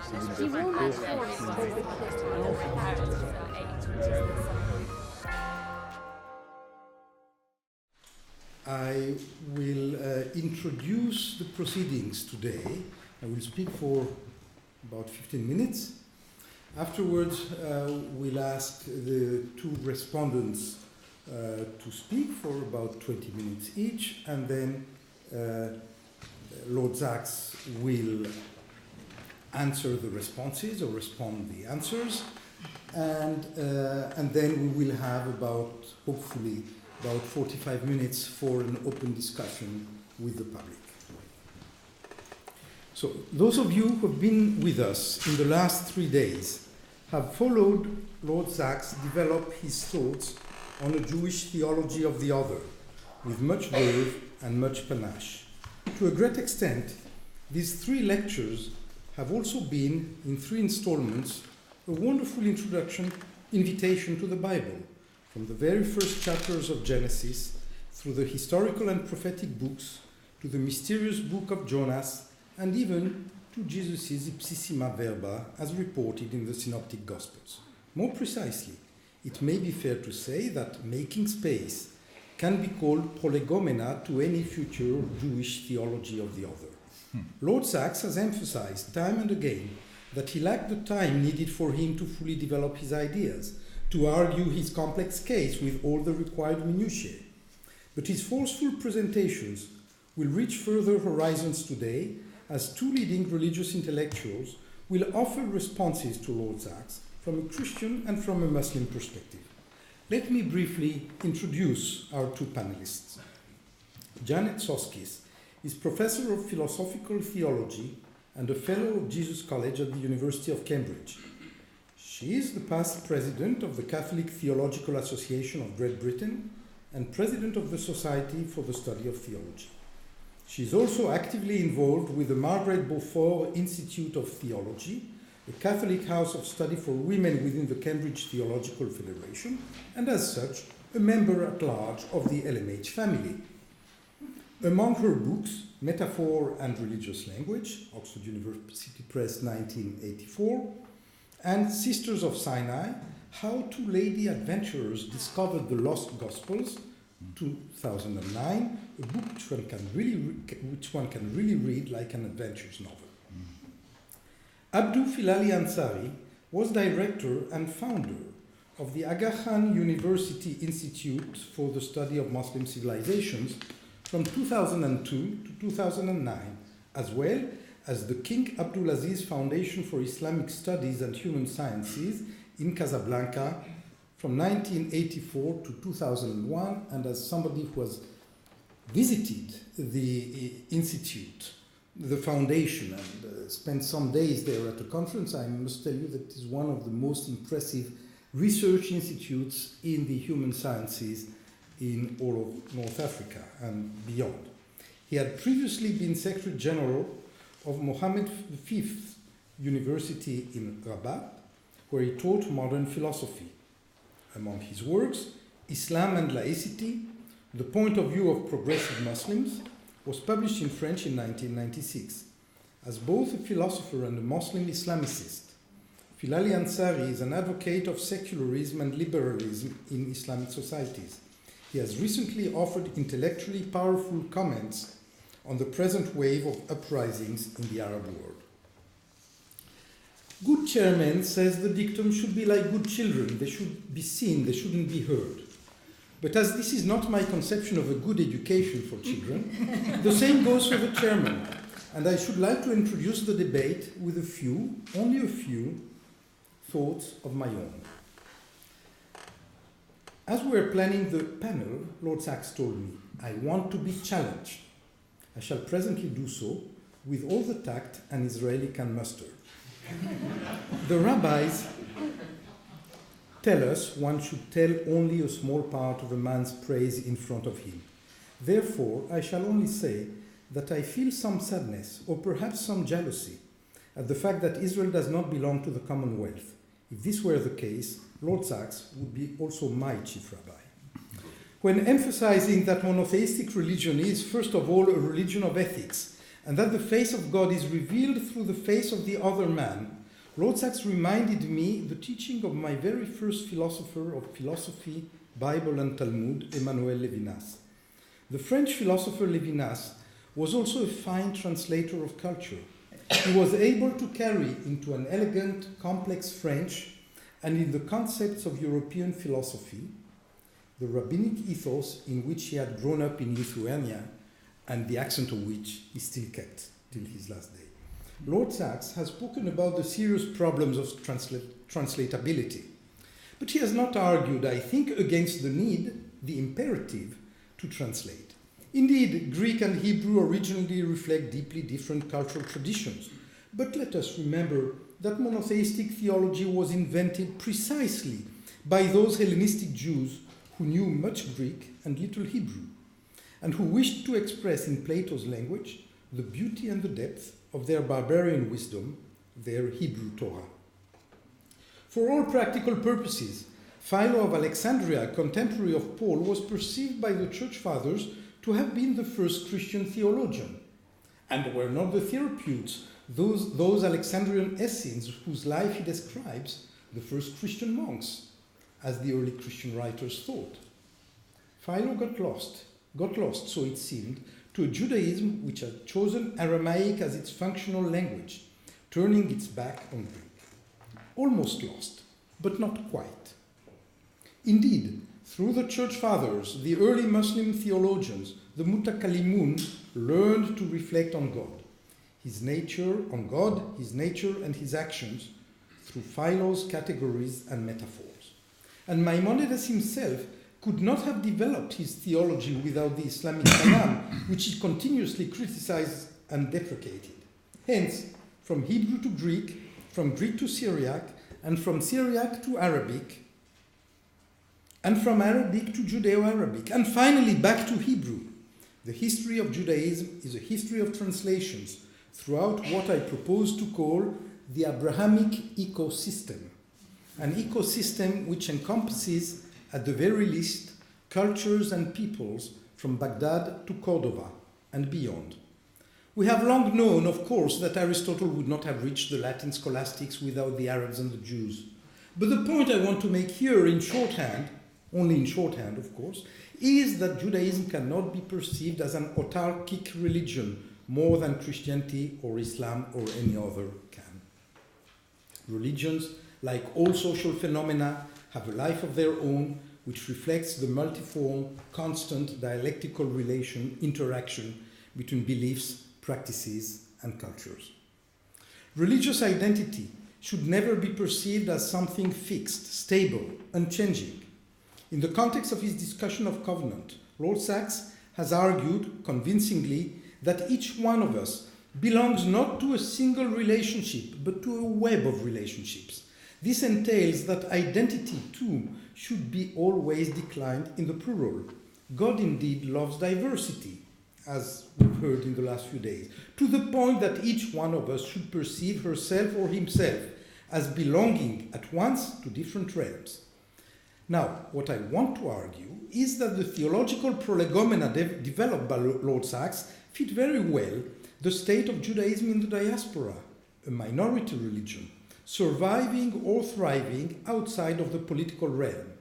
I will introduce the proceedings today. I will speak for about 15 minutes. Afterwards, we'll ask the two respondents to speak for about 20 minutes each, and then Lord Sachs will answer the responses or respond the answers, and then we will have hopefully about 45 minutes for an open discussion with the public. So those of you who have been with us in the last 3 days have followed Lord Sachs develop his thoughts on a Jewish theology of the other, with much verve and much panache. To a great extent, these 3 lectures have also been, in 3 installments, a wonderful invitation to the Bible, from the very first chapters of Genesis, through the historical and prophetic books, to the mysterious book of Jonas, and even to Jesus' ipsissima verba as reported in the Synoptic Gospels. More precisely, it may be fair to say that making space can be called prolegomena to any future Jewish theology of the other. Lord Sachs has emphasized time and again that he lacked the time needed for him to fully develop his ideas, to argue his complex case with all the required minutiae. But his forceful presentations will reach further horizons today, as 2 leading religious intellectuals will offer responses to Lord Sachs from a Christian and from a Muslim perspective. Let me briefly introduce our 2 panelists. Janet Soskis is Professor of Philosophical Theology and a Fellow of Jesus College at the University of Cambridge. She is the past President of the Catholic Theological Association of Great Britain and President of the Society for the Study of Theology. She is also actively involved with the Margaret Beaufort Institute of Theology, a Catholic house of study for women within the Cambridge Theological Federation, and as such, a member at large of the LMH family. Among her books, Metaphor and Religious Language, Oxford University Press, 1984, and Sisters of Sinai, How 2 Lady Adventurers Discovered the Lost Gospels, 2009, a book which one can really read like an adventures novel. Abdou Filali Ansari was director and founder of the Aga Khan University Institute for the Study of Muslim Civilizations from 2002 to 2009, as well as the King Abdulaziz Foundation for Islamic Studies and Human Sciences in Casablanca from 1984 to 2001, and as somebody who has visited the institute, the foundation, and spent some days there at a conference, I must tell you that it is one of the most impressive research institutes in the human sciences in all of North Africa and beyond. He had previously been Secretary General of Mohammed V University in Rabat, where he taught modern philosophy. Among his works, Islam and Laicity, The Point of View of Progressive Muslims, was published in French in 1996. As both a philosopher and a Muslim Islamicist, Filali Ansari is an advocate of secularism and liberalism in Islamic societies. He has recently offered intellectually powerful comments on the present wave of uprisings in the Arab world. Good chairman says the dictum should be like good children. They should be seen, they shouldn't be heard. But as this is not my conception of a good education for children, the same goes for the chairman. And I should like to introduce the debate with only a few, thoughts of my own. As we were planning the panel, Lord Sachs told me, I want to be challenged. I shall presently do so with all the tact an Israeli can muster. The rabbis tell us one should tell only a small part of a man's praise in front of him. Therefore, I shall only say that I feel some sadness, or perhaps some jealousy, at the fact that Israel does not belong to the Commonwealth. If this were the case, Lord Sachs would be also my chief rabbi. When emphasizing that monotheistic religion is, first of all, a religion of ethics, and that the face of God is revealed through the face of the other man, Lord Sachs reminded me the teaching of my very first philosopher of philosophy, Bible and Talmud, Emmanuel Levinas. The French philosopher Levinas was also a fine translator of culture. He was able to carry into an elegant, complex French and in the concepts of European philosophy the rabbinic ethos in which he had grown up in Lithuania and the accent of which he still kept till his last day. Lord Sachs has spoken about the serious problems of translatability, but he has not argued, I think, against the need, the imperative, to translate. Indeed, Greek and Hebrew originally reflect deeply different cultural traditions, but let us remember that monotheistic theology was invented precisely by those Hellenistic Jews who knew much Greek and little Hebrew, and who wished to express in Plato's language the beauty and the depth of their barbarian wisdom, their Hebrew Torah. For all practical purposes, Philo of Alexandria, contemporary of Paul, was perceived by the Church Fathers to have been the first Christian theologian. And were not the therapeutes, those Alexandrian Essenes whose life he describes, the first Christian monks, as the early Christian writers thought? Philo got lost, so it seemed, to a Judaism which had chosen Aramaic as its functional language, turning its back on Greek. Almost lost, but not quite. Indeed, through the Church Fathers, the early Muslim theologians, the Mutakallimun, learned to reflect on God, his nature, and his actions through Philo's categories and metaphors. And Maimonides himself could not have developed his theology without the Islamic Kalam, which he continuously criticized and deprecated. Hence, from Hebrew to Greek, from Greek to Syriac, and from Syriac to Arabic, and from Arabic to Judeo-Arabic, and finally back to Hebrew. The history of Judaism is a history of translations throughout what I propose to call the Abrahamic ecosystem, an ecosystem which encompasses, at the very least, cultures and peoples from Baghdad to Cordova and beyond. We have long known, of course, that Aristotle would not have reached the Latin scholastics without the Arabs and the Jews. But the point I want to make here in shorthand, only in shorthand, of course, is that Judaism cannot be perceived as an autarkic religion more than Christianity or Islam or any other can. Religions, like all social phenomena, have a life of their own, which reflects the multiform, constant, dialectical interaction between beliefs, practices, and cultures. Religious identity should never be perceived as something fixed, stable, unchanging. In the context of his discussion of covenant, Lord Sachs has argued convincingly that each one of us belongs not to a single relationship, but to a web of relationships. This entails that identity, too, should be always declined in the plural. God indeed loves diversity, as we've heard in the last few days, to the point that each one of us should perceive herself or himself as belonging at once to different realms. Now, what I want to argue is that the theological prolegomena developed by Lord Sachs fit very well the state of Judaism in the diaspora, a minority religion, surviving or thriving outside of the political realm.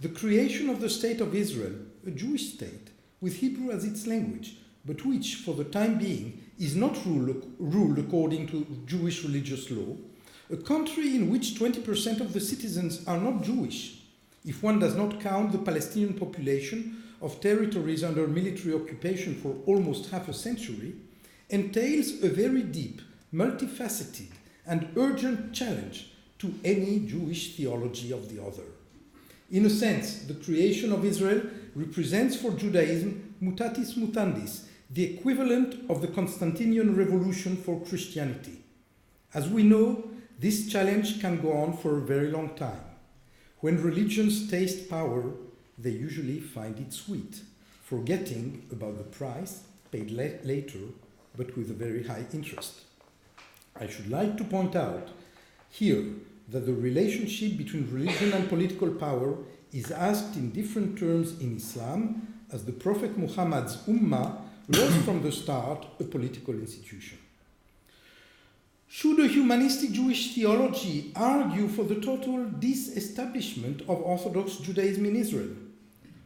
The creation of the State of Israel, a Jewish state, with Hebrew as its language, but which, for the time being, is not ruled according to Jewish religious law, a country in which 20% of the citizens are not Jewish, if one does not count the Palestinian population of territories under military occupation for almost half a century, entails a very deep, multifaceted, and urgent challenge to any Jewish theology of the other. In a sense, the creation of Israel represents for Judaism mutatis mutandis, the equivalent of the Constantinian revolution for Christianity. As we know, this challenge can go on for a very long time. When religions taste power, they usually find it sweet, forgetting about the price paid later, but with a very high interest. I should like to point out here that the relationship between religion and political power is asked in different terms in Islam, as the Prophet Muhammad's Ummah was from the start a political institution. Should a humanistic Jewish theology argue for the total disestablishment of Orthodox Judaism in Israel?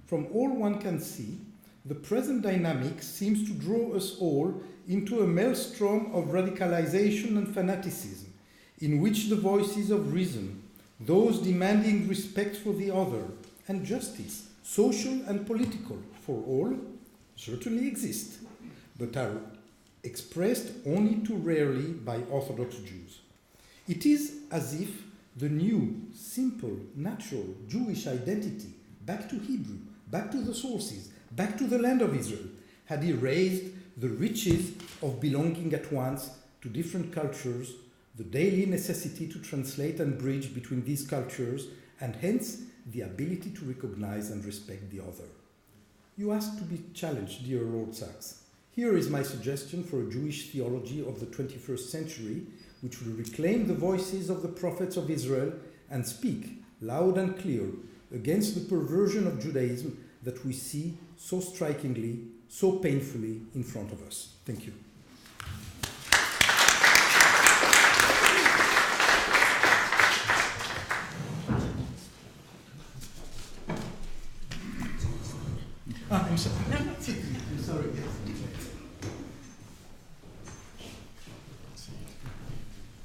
From all one can see, the present dynamic seems to draw us all into a maelstrom of radicalization and fanaticism, in which the voices of reason, those demanding respect for the other and justice, social and political, for all, certainly exist, but are expressed only too rarely by Orthodox Jews. It is as if the new, simple, natural Jewish identity, back to Hebrew, back to the sources, back to the land of Israel, had erased the riches of belonging at once to different cultures, the daily necessity to translate and bridge between these cultures, and hence the ability to recognize and respect the other. You ask to be challenged, dear Lord Sachs. Here is my suggestion for a Jewish theology of the 21st century, which will reclaim the voices of the prophets of Israel and speak loud and clear against the perversion of Judaism that we see so strikingly, so painfully in front of us. Thank you. I'm sorry. I'm sorry.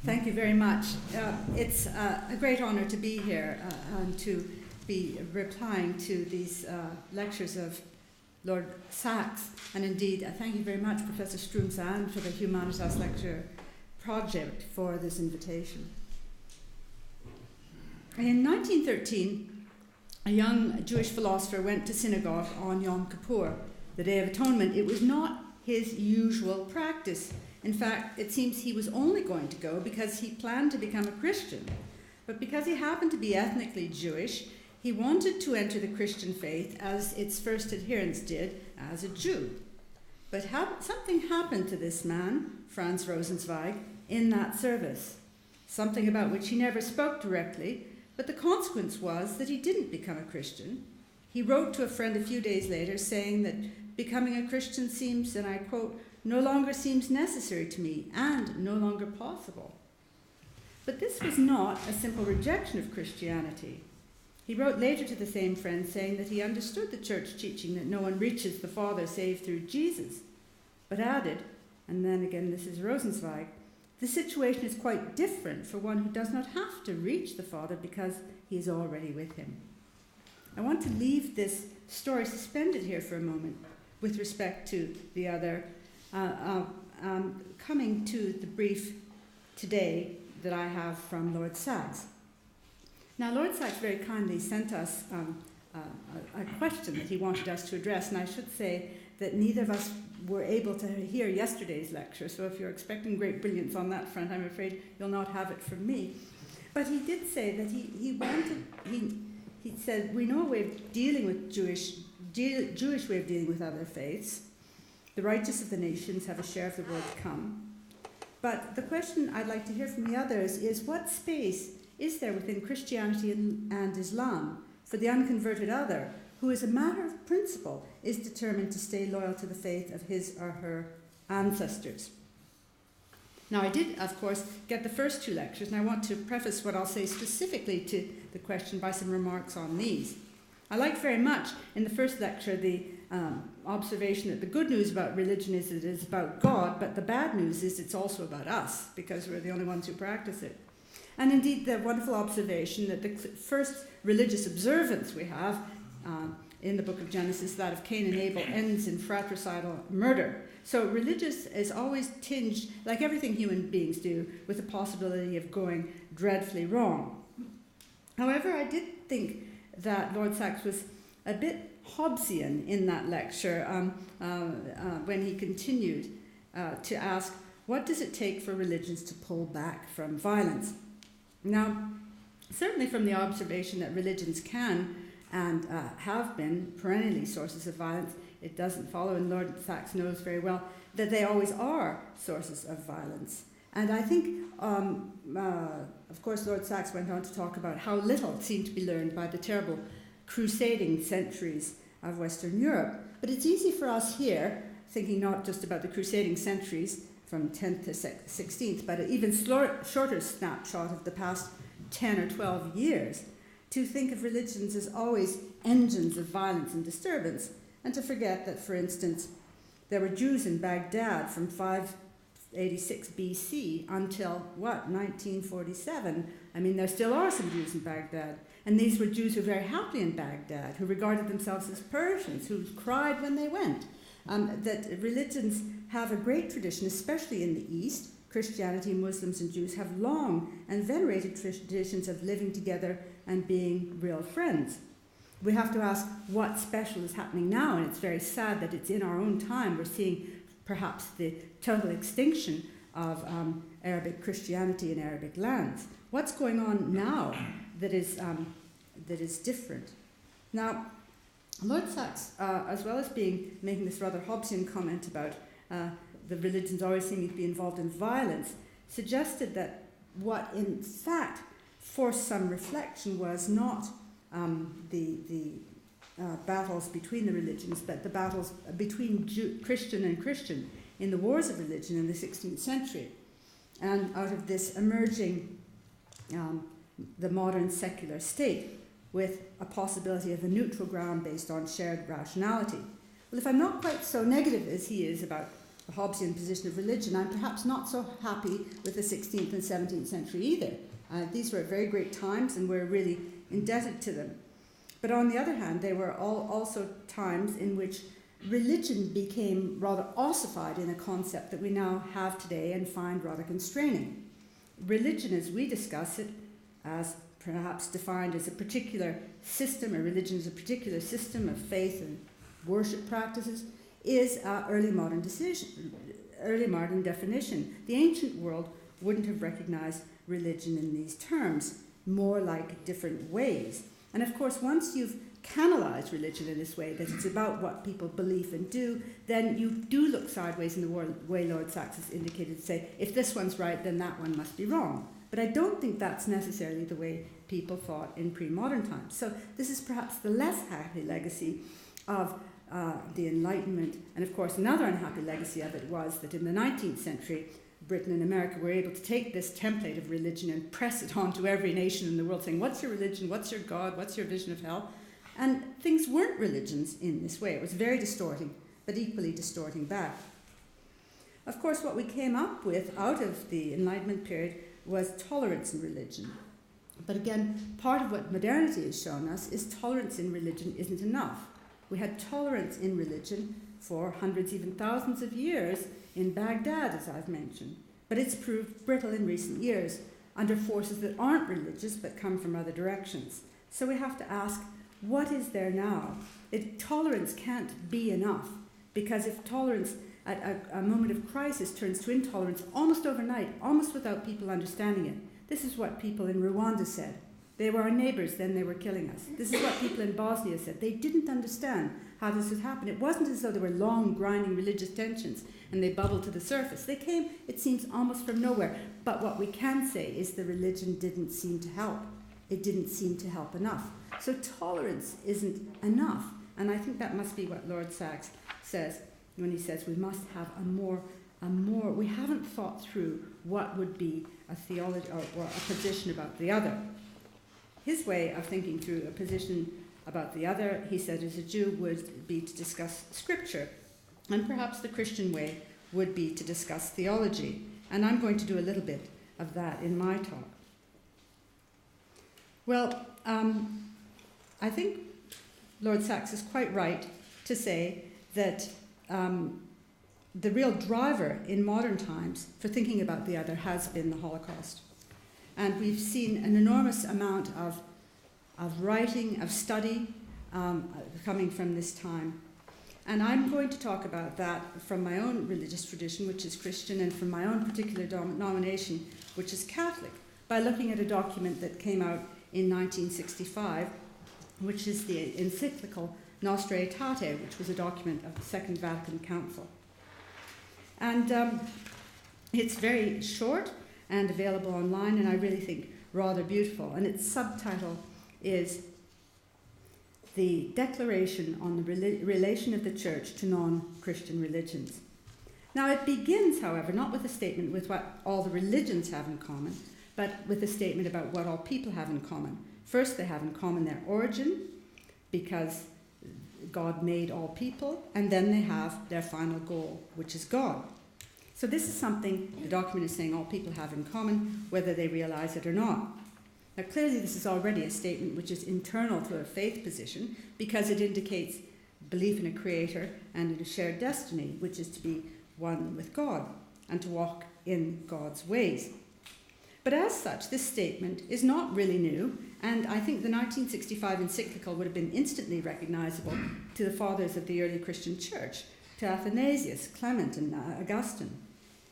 Thank you very much. It's a great honor to be here and to be replying to these lectures of Lord Sachs. And indeed, thank you very much, Professor Struensand, for the Humanitas lecture project for this invitation. In 1913, a young Jewish philosopher went to synagogue on Yom Kippur, the Day of Atonement. It was not his usual practice. In fact, it seems he was only going to go because he planned to become a Christian. But because he happened to be ethnically Jewish, he wanted to enter the Christian faith, as its first adherents did, as a Jew. But something happened to this man, Franz Rosenzweig, in that service. Something about which he never spoke directly, but the consequence was that he didn't become a Christian. He wrote to a friend a few days later saying that becoming a Christian seems, and I quote, no longer seems necessary to me and no longer possible. But this was not a simple rejection of Christianity. He wrote later to the same friend saying that he understood the church teaching that no one reaches the Father save through Jesus, but added, and then again this is Rosenzweig, the situation is quite different for one who does not have to reach the Father because he is already with him. I want to leave this story suspended here for a moment with respect to the other coming to the brief today that I have from Lord Sachs. Now, Lord Sachs very kindly sent us a question that he wanted us to address, and I should say that neither of us were able to hear yesterday's lecture, so if you're expecting great brilliance on that front, I'm afraid you'll not have it from me. But he did say that he said, we know a way of dealing with Jewish way of dealing with other faiths. The righteous of the nations have a share of the world to come. But the question I'd like to hear from the others is, what space is there within Christianity and Islam for the unconverted other, who as a matter of principle is determined to stay loyal to the faith of his or her ancestors? Now, I did, of course, get the first two lectures, and I want to preface what I'll say specifically to the question by some remarks on these. I liked very much in the first lecture the observation that the good news about religion is that it is about God, but the bad news is it's also about us, because we're the only ones who practice it. And indeed, the wonderful observation that the first religious observance we have in the book of Genesis, that of Cain and Abel, ends in fratricidal murder. So religious is always tinged, like everything human beings do, with the possibility of going dreadfully wrong. However, I did think that Lord Sachs was a bit Hobbesian in that lecture when he continued to ask, what does it take for religions to pull back from violence? Now, certainly from the observation that religions can and have been perennially sources of violence, it doesn't follow, and Lord Sachs knows very well, that they always are sources of violence. And I think, of course, Lord Sachs went on to talk about how little seemed to be learned by the terrible crusading centuries of Western Europe. But it's easy for us here thinking not just about the crusading centuries from 10th to 16th, but an even shorter snapshot of the past 10 or 12 years, to think of religions as always engines of violence and disturbance, and to forget that, for instance, there were Jews in Baghdad from 586 BC until, 1947. I mean, there still are some Jews in Baghdad. And these were Jews who were very happy in Baghdad, who regarded themselves as Persians, who cried when they went. That religions have a great tradition, especially in the East. Christianity, Muslims, and Jews have long and venerated traditions of living together and being real friends. We have to ask what special is happening now, and it's very sad that it's in our own time. We're seeing perhaps the total extinction of Arabic Christianity in Arabic lands. What's going on now that is different? Now, Lord Sachs, as well as making this rather Hobbesian comment about the religions always seeming to be involved in violence, suggested that what in fact forced some reflection was not the battles between the religions, but the battles between Christian and Christian in the wars of religion in the 16th century. And out of this emerging the modern secular state with a possibility of a neutral ground based on shared rationality. Well, if I'm not quite so negative as he is about the Hobbesian position of religion, I'm perhaps not so happy with the 16th and 17th century either. These were very great times, and we're really indebted to them. But on the other hand, they were also times in which religion became rather ossified in a concept that we now have today and find rather constraining. Religion, as we discuss it, as perhaps defined as a particular system, or religion is a particular system of faith and worship practices, is early modern definition. The ancient world wouldn't have recognized religion in these terms, more like different ways. And of course, once you've canalized religion in this way, that it's about what people believe and do, then you do look sideways in the way Lord Sachs has indicated, to say, if this one's right, then that one must be wrong. But I don't think that's necessarily the way people thought in pre-modern times. So this is perhaps the less happy legacy of the Enlightenment. And of course, another unhappy legacy of it was that in the 19th century, Britain and America were able to take this template of religion and press it onto every nation in the world, saying, what's your religion, what's your God, what's your vision of hell? And things weren't religions in this way. It was very distorting, but equally distorting back. Of course, what we came up with out of the Enlightenment period was tolerance in religion. But again, part of what modernity has shown us is tolerance in religion isn't enough. We had tolerance in religion for hundreds, even thousands of years in Baghdad, as I've mentioned. But it's proved brittle in recent years under forces that aren't religious but come from other directions. So we have to ask, what is there now? Tolerance can't be enough, because if tolerance at a moment of crisis turns to intolerance almost overnight, almost without people understanding it. This is what people in Rwanda said. They were our neighbours, then they were killing us. This is what people in Bosnia said. They didn't understand how this would happen. It wasn't as though there were long, grinding religious tensions and they bubbled to the surface. They came, it seems, almost from nowhere. But what we can say is the religion didn't seem to help. It didn't seem to help enough. So tolerance isn't enough. And I think that must be what Lord Sachs says when he says we must have a more, we haven't thought through what would be a theology or a position about the other. His way of thinking through a position about the other, he said, as a Jew, would be to discuss scripture. And perhaps the Christian way would be to discuss theology. And I'm going to do a little bit of that in my talk. Well, I think Lord Sachs is quite right to say that the real driver in modern times for thinking about the other has been the Holocaust. And we've seen an enormous amount of writing, of study coming from this time. And I'm going to talk about that from my own religious tradition, which is Christian, and from my own particular denomination, which is Catholic, by looking at a document that came out in 1965, which is the encyclical Nostra Aetate, which was a document of the Second Vatican Council. And it's very short and available online, and I really think rather beautiful. And its subtitle is the Declaration on the Relation of the Church to Non-Christian Religions. Now it begins, however, not with a statement with what all the religions have in common, but with a statement about what all people have in common. First, they have in common their origin, because God made all people, and then they have their final goal, which is God. So this is something the document is saying all people have in common, whether they realize it or not. Now clearly this is already a statement which is internal to a faith position, because it indicates belief in a creator and in a shared destiny, which is to be one with God and to walk in God's ways. But as such, this statement is not really new, and I think the 1965 encyclical would have been instantly recognizable to the fathers of the early Christian church, to Athanasius, Clement, and Augustine.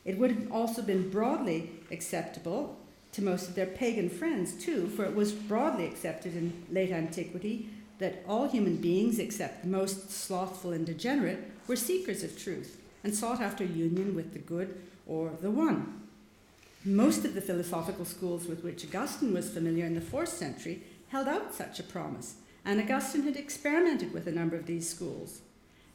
It would have also been broadly acceptable to most of their pagan friends too, for it was broadly accepted in late antiquity that all human beings, except the most slothful and degenerate, were seekers of truth and sought after union with the good or the one. Most of the philosophical schools with which Augustine was familiar in the 4th century held out such a promise, and Augustine had experimented with a number of these schools.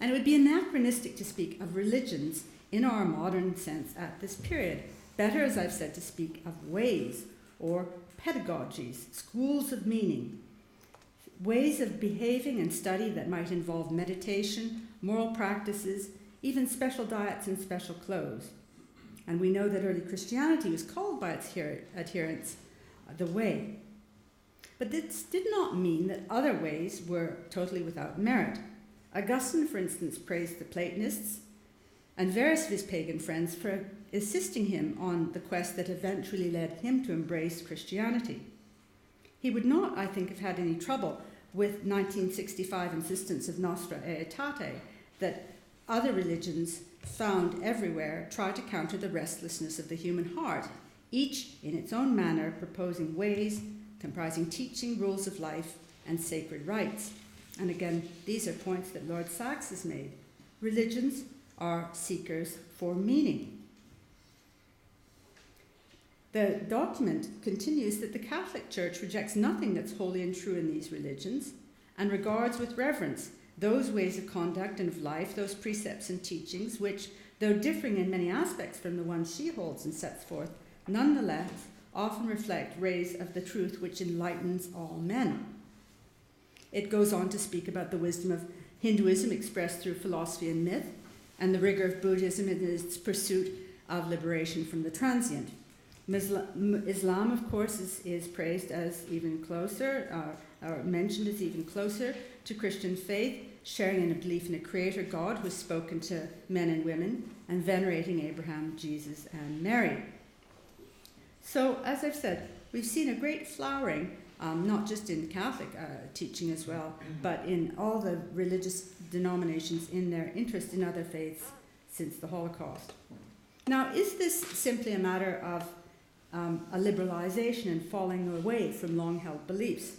And it would be anachronistic to speak of religions in our modern sense at this period. Better, as I've said, to speak of ways or pedagogies, schools of meaning, ways of behaving and study that might involve meditation, moral practices, even special diets and special clothes. And we know that early Christianity was called by its adherents the way. But this did not mean that other ways were totally without merit. Augustine, for instance, praised the Platonists and various of his pagan friends for assisting him on the quest that eventually led him to embrace Christianity. He would not, I think, have had any trouble with 1965 insistence of Nostra Aetate, that other religions found everywhere try to counter the restlessness of the human heart, each in its own manner proposing ways comprising teaching, rules of life, and sacred rites. And again, these are points that Lord Sachs has made. Religions are seekers for meaning. The document continues that the Catholic Church rejects nothing that's holy and true in these religions and regards with reverence those ways of conduct and of life, those precepts and teachings, which, though differing in many aspects from the ones she holds and sets forth, nonetheless often reflect rays of the truth which enlightens all men. It goes on to speak about the wisdom of Hinduism expressed through philosophy and myth, and the rigor of Buddhism in its pursuit of liberation from the transient. Islam, of course, is praised as even closer, or mentioned as even closer to Christian faith, sharing in a belief in a creator God who's spoken to men and women, and venerating Abraham, Jesus, and Mary. So, as I've said, we've seen a great flowering, not just in Catholic teaching as well, but in all the religious denominations in their interest in other faiths since the Holocaust. Now, is this simply a matter of a liberalization and falling away from long-held beliefs?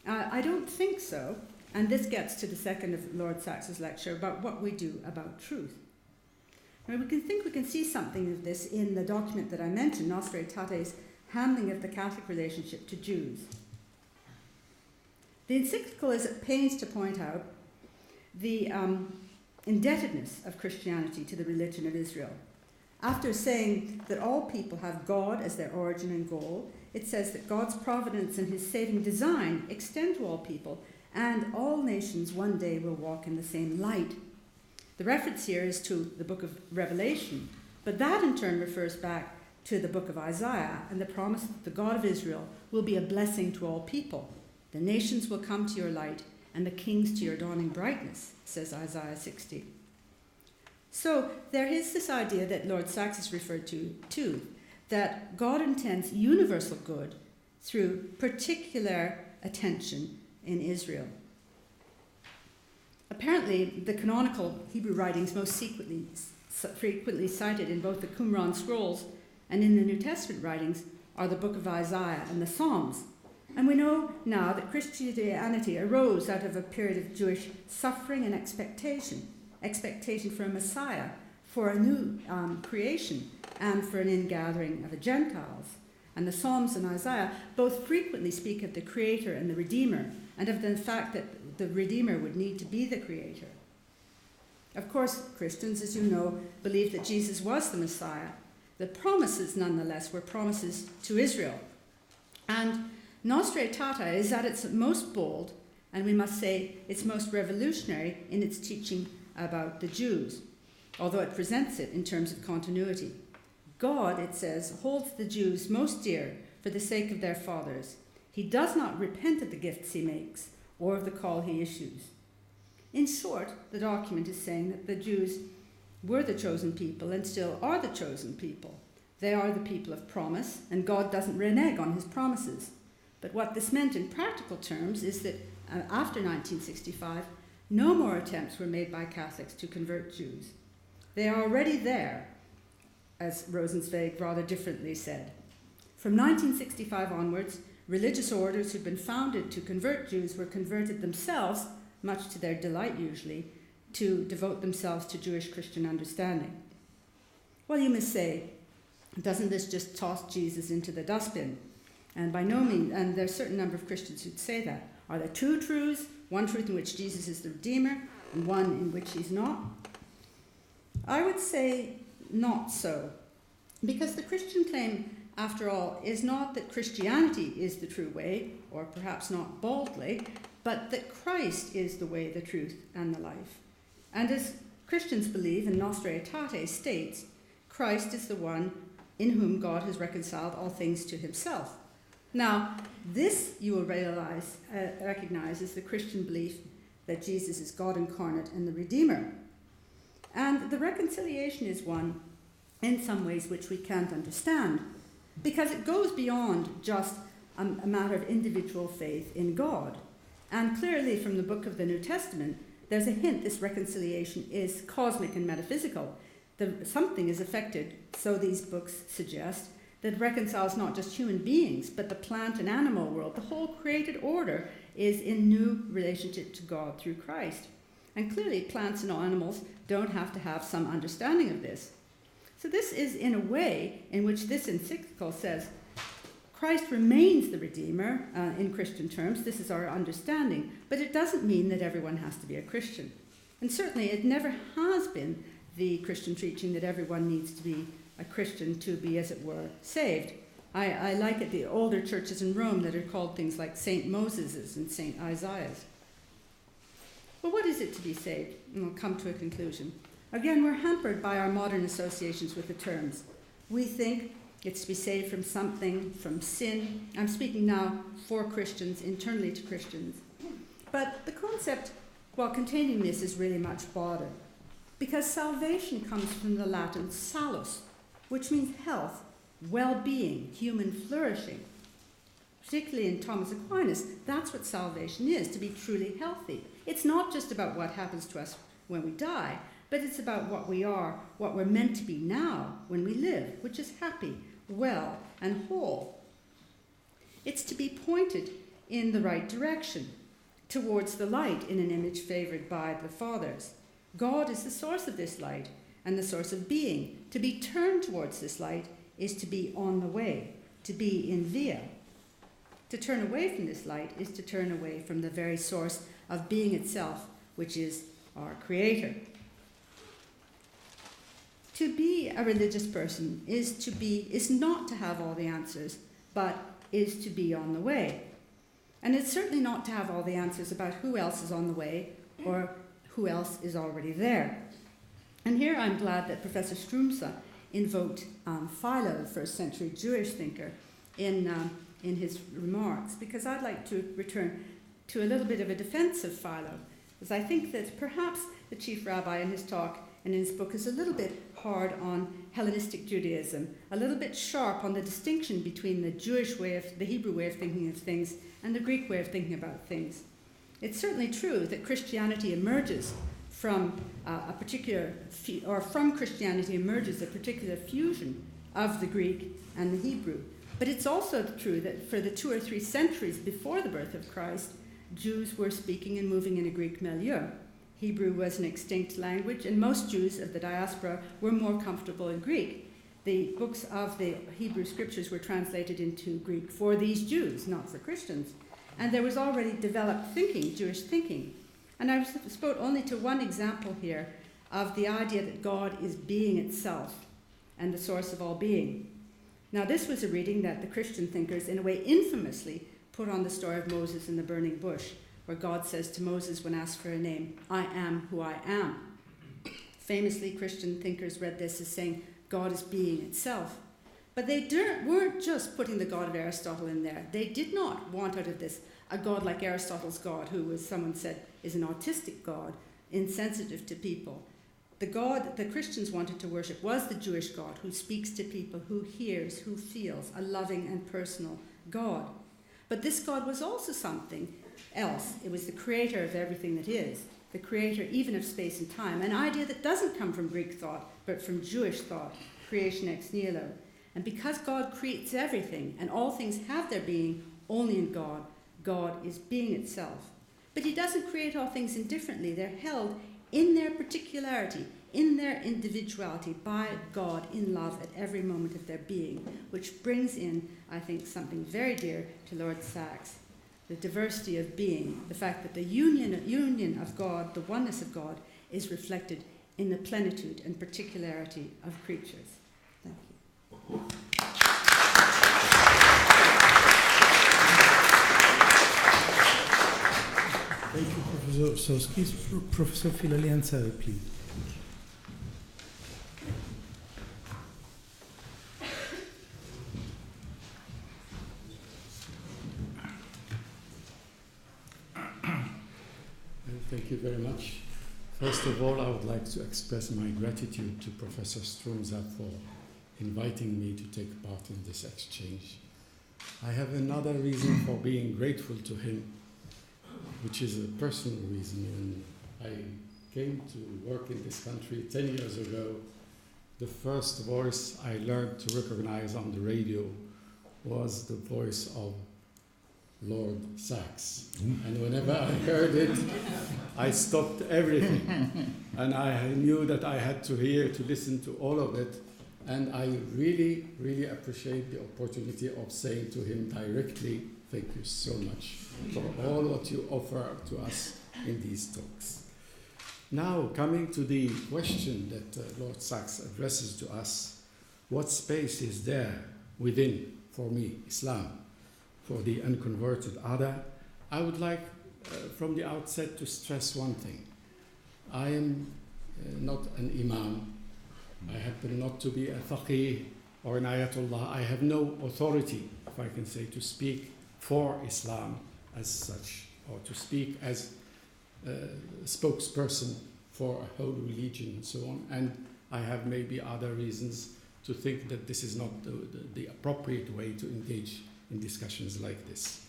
I don't think so, and this gets to the second of Lord Sachs's lecture about what we do about truth. I mean, we can see something of this in the document that I mentioned, Nostra Aetate's handling of the Catholic relationship to Jews. The encyclical is at pains to point out the indebtedness of Christianity to the religion of Israel. After saying that all people have God as their origin and goal, it says that God's providence and his saving design extend to all people, and all nations one day will walk in the same light. The reference here is to the book of Revelation, but that in turn refers back to the book of Isaiah and the promise that the God of Israel will be a blessing to all people. The nations will come to your light, and the kings to your dawning brightness, says Isaiah 60. So there is this idea that Lord Sachs has referred to too, that God intends universal good through particular attention in Israel. Apparently, the canonical Hebrew writings most frequently cited in both the Qumran scrolls and in the New Testament writings are the book of Isaiah and the Psalms. And we know now that Christianity arose out of a period of Jewish suffering and expectation for a Messiah, for a new creation, and for an ingathering of the Gentiles. And the Psalms and Isaiah both frequently speak of the Creator and the Redeemer, and of the fact that the Redeemer would need to be the creator. Of course, Christians, as you know, believe that Jesus was the Messiah. The promises, nonetheless, were promises to Israel. And Nostra Aetate is at its most bold, and we must say its most revolutionary in its teaching about the Jews, although it presents it in terms of continuity. God, it says, holds the Jews most dear for the sake of their fathers. He does not repent of the gifts he makes or of the call he issues. In short, the document is saying that the Jews were the chosen people and still are the chosen people. They are the people of promise, and God doesn't renege on his promises. But what this meant in practical terms is that after 1965, no more attempts were made by Catholics to convert Jews. They are already there, as Rosenzweig rather differently said. From 1965 onwards, religious orders who'd been founded to convert Jews were converted themselves, much to their delight usually, to devote themselves to Jewish Christian understanding. Well, you must say, doesn't this just toss Jesus into the dustbin? And by no means, and there's a certain number of Christians who'd say that. Are there two truths? One truth in which Jesus is the Redeemer, and one in which he's not? I would say not so. Because the Christian claim, after all, is not that Christianity is the true way, or perhaps not boldly, but that Christ is the way, the truth, and the life. And as Christians believe, and Nostra Aetate states, Christ is the one in whom God has reconciled all things to himself. Now, this you will recognize as the Christian belief that Jesus is God incarnate and the Redeemer. And the reconciliation is one, in some ways, which we can't understand, because it goes beyond just a matter of individual faith in God. And clearly from the book of the New Testament, there's a hint this reconciliation is cosmic and metaphysical. Something is affected, so these books suggest, that reconciles not just human beings, but the plant and animal world. The whole created order is in new relationship to God through Christ. And clearly plants and animals don't have to have some understanding of this. So this is in a way in which this encyclical says, Christ remains the Redeemer in Christian terms. This is our understanding. But it doesn't mean that everyone has to be a Christian. And certainly it never has been the Christian teaching that everyone needs to be a Christian to be, as it were, saved. I like it, the older churches in Rome that are called things like St. Moses's and St. Isaiah's. Well, what is it to be saved? And we'll come to a conclusion. Again, we're hampered by our modern associations with the terms. We think it's to be saved from something, from sin. I'm speaking now for Christians, internally to Christians. But the concept, while containing this, is really much broader. Because salvation comes from the Latin salus, which means health, well-being, human flourishing. Particularly in Thomas Aquinas, that's what salvation is, to be truly healthy. It's not just about what happens to us when we die, but it's about what we are, what we're meant to be now when we live, which is happy, well, and whole. It's to be pointed in the right direction, towards the light in an image favored by the fathers. God is the source of this light and the source of being. To be turned towards this light is to be on the way, to be in via. To turn away from this light is to turn away from the very source of being itself, which is our Creator. To be a religious person is not to have all the answers, but is to be on the way. And it's certainly not to have all the answers about who else is on the way or who else is already there. And here I'm glad that Professor Strumsa invoked Philo, the first century Jewish thinker, in his remarks, because I'd like to return to a little bit of a defense of Philo, because I think that perhaps the chief rabbi in his talk and in his book is a little bit hard on Hellenistic Judaism, a little bit sharp on the distinction between the the Hebrew way of thinking of things and the Greek way of thinking about things. It's certainly true that Christianity emerges from from Christianity emerges a particular fusion of the Greek and the Hebrew. But it's also true that for the 2 or 3 centuries before the birth of Christ, Jews were speaking and moving in a Greek milieu. Hebrew was an extinct language, and most Jews of the diaspora were more comfortable in Greek. The books of the Hebrew scriptures were translated into Greek for these Jews, not for Christians. And there was already developed thinking, Jewish thinking. And I spoke only to one example here of the idea that God is being itself and the source of all being. Now, this was a reading that the Christian thinkers, in a way infamously, put on the story of Moses in the burning bush, where God says to Moses when asked for a name, "I am who I am." Famously, Christian thinkers read this as saying God is being itself. But they weren't just putting the God of Aristotle in there. They did not want out of this a God like Aristotle's God, who, as someone said, is an autistic God, insensitive to people. The God that the Christians wanted to worship was the Jewish God, who speaks to people, who hears, who feels, a loving and personal God. But this God was also something else. It was the creator of everything that is, the creator even of space and time, an idea that doesn't come from Greek thought, but from Jewish thought, creation ex nihilo. And because God creates everything, and all things have their being only in God, God is being itself. But he doesn't create all things indifferently. They're held in their particularity, in their individuality, by God in love at every moment of their being, which brings in, I think, something very dear to Lord Sachs, the diversity of being, the fact that the union of God, the oneness of God, is reflected in the plenitude and particularity of creatures. Thank you. Thank you, Professor Soskis. Professor Filalianza, please. Thank you very much. First of all, I would like to express my gratitude to Professor Strumza for inviting me to take part in this exchange. I have another reason for being grateful to him, which is a personal reason. When I came to work in this country 10 years ago, the first voice I learned to recognize on the radio was the voice of Lord Sachs. And whenever I heard it, I stopped everything. And I knew that I had to listen to all of it. And I really, really appreciate the opportunity of saying to him directly, thank you so much for all what you offer to us in these talks. Now, coming to the question that Lord Sachs addresses to us, what space is there within, for me, Islam, for the unconverted other? I would like, from the outset, to stress one thing. I am not an imam. I happen not to be a faqih or an ayatollah. I have no authority, if I can say, to speak for Islam as such, or to speak as a spokesperson for a whole religion and so on. And I have maybe other reasons to think that this is not the appropriate way to engage in discussions like this.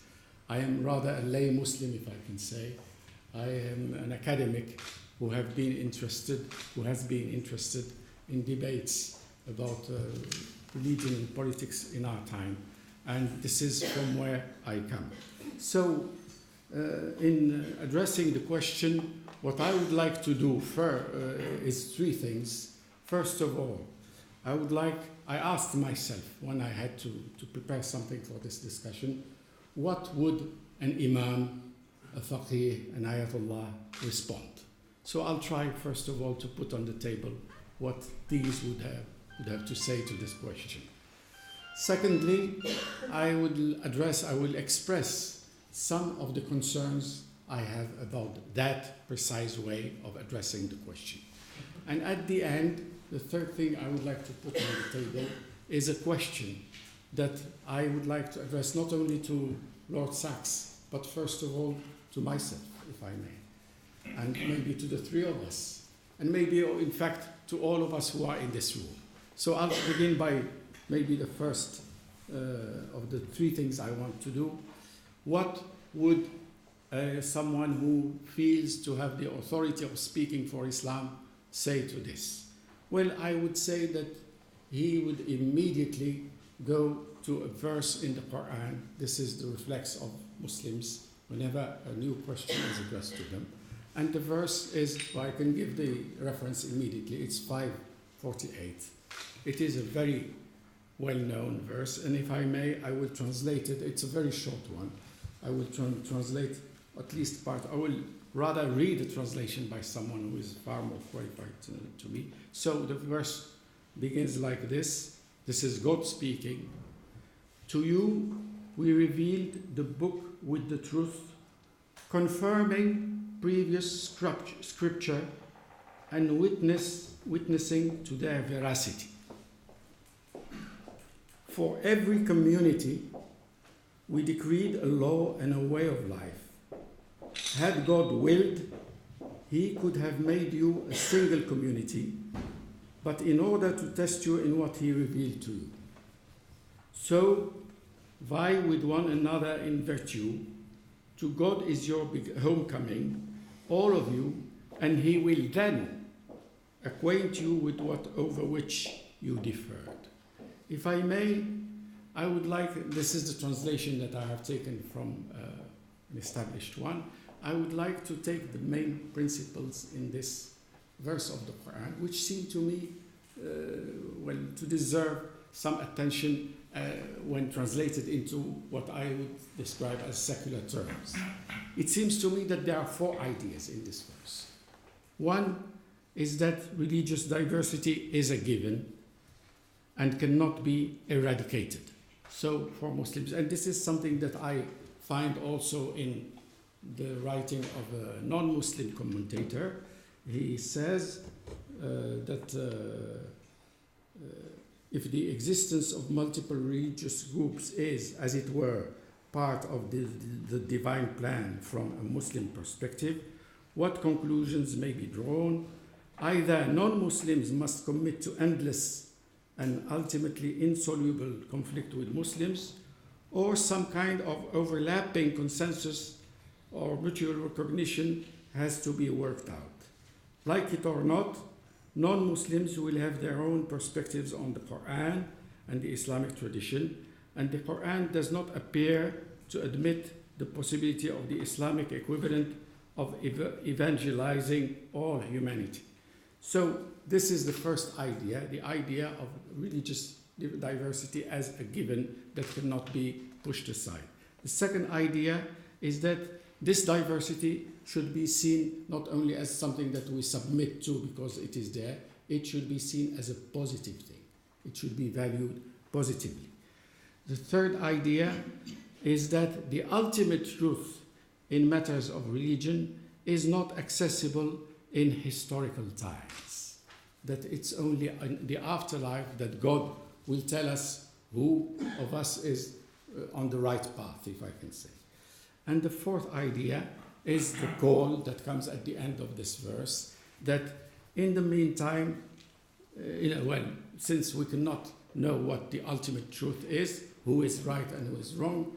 I am rather a lay Muslim, if I can say. I am an academic who has been interested in debates about religion and politics in our time. And this is from where I come. So, in addressing the question, what I would like to do is three things. First of all, I asked myself when I had to prepare something for this discussion, what would an imam, a faqih, an ayatollah respond? So I'll try, first of all, to put on the table what these would have to say to this question. Secondly, I will express some of the concerns I have about that precise way of addressing the question. And at the end, the third thing I would like to put on the table is a question that I would like to address not only to Lord Sachs, but first of all to myself, if I may, and maybe to the three of us, and maybe, in fact, to all of us who are in this room. So I'll begin by maybe the first of the three things I want to do. What would someone who feels to have the authority of speaking for Islam say to this? Well, I would say that he would immediately go to a verse in the Quran. This is the reflex of Muslims whenever a new question is addressed to them. And the verse is, well, I can give the reference immediately, it's 548. It is a very well-known verse, and if I may, I will translate it. It's a very short one. I will translate at least part. I will rather read a translation by someone who is far more qualified to me. So the verse begins like this. This is God speaking. To you we revealed the book with the truth, confirming previous scripture and witnessing to their veracity. For every community, we decreed a law and a way of life. Had God willed, he could have made you a single community, but in order to test you in what he revealed to you. So, vie with one another in virtue. To God is your big homecoming, all of you, and he will then acquaint you with what over which you differed. If I may, I would like, this is the translation that I have taken from an established one. I would like to take the main principles in this verse of the Quran, which seem to me, to deserve some attention when translated into what I would describe as secular terms. It seems to me that there are 4 ideas in this verse. One is that religious diversity is a given and cannot be eradicated. So for Muslims, and this is something that I find also in the writing of a non-Muslim commentator. He says that if the existence of multiple religious groups is, as it were, part of the divine plan from a Muslim perspective, what conclusions may be drawn? Either non-Muslims must commit to endless and ultimately insoluble conflict with Muslims, or some kind of overlapping consensus or mutual recognition has to be worked out. Like it or not, non-Muslims will have their own perspectives on the Quran and the Islamic tradition, and the Quran does not appear to admit the possibility of the Islamic equivalent of evangelizing all humanity. So this is the first idea, the idea of religious diversity as a given that cannot be pushed aside. The second idea is that this diversity should be seen not only as something that we submit to because it is there, it should be seen as a positive thing. It should be valued positively. The third idea is that the ultimate truth in matters of religion is not accessible in historical times. That it's only in the afterlife that God will tell us who of us is on the right path, if I can say. And the fourth idea is the call that comes at the end of this verse, that in the meantime, since we cannot know what the ultimate truth is, who is right and who is wrong,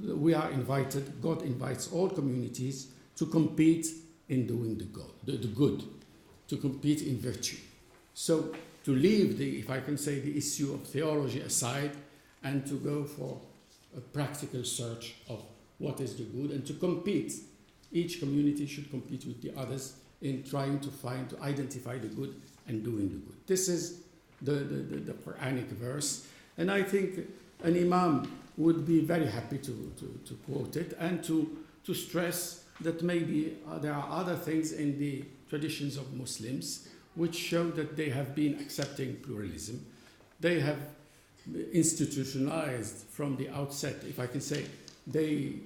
we are invited, God invites all communities to compete in doing the good, to compete in virtue. So to leave if I can say, the issue of theology aside and to go for a practical search of what is the good and to compete. Each community should compete with the others in trying to identify the good and doing the good. This is the Quranic verse, and I think an imam would be very happy to quote it and to stress that maybe there are other things in the traditions of Muslims which show that they have been accepting pluralism. They have institutionalized from the outset, if I can say, they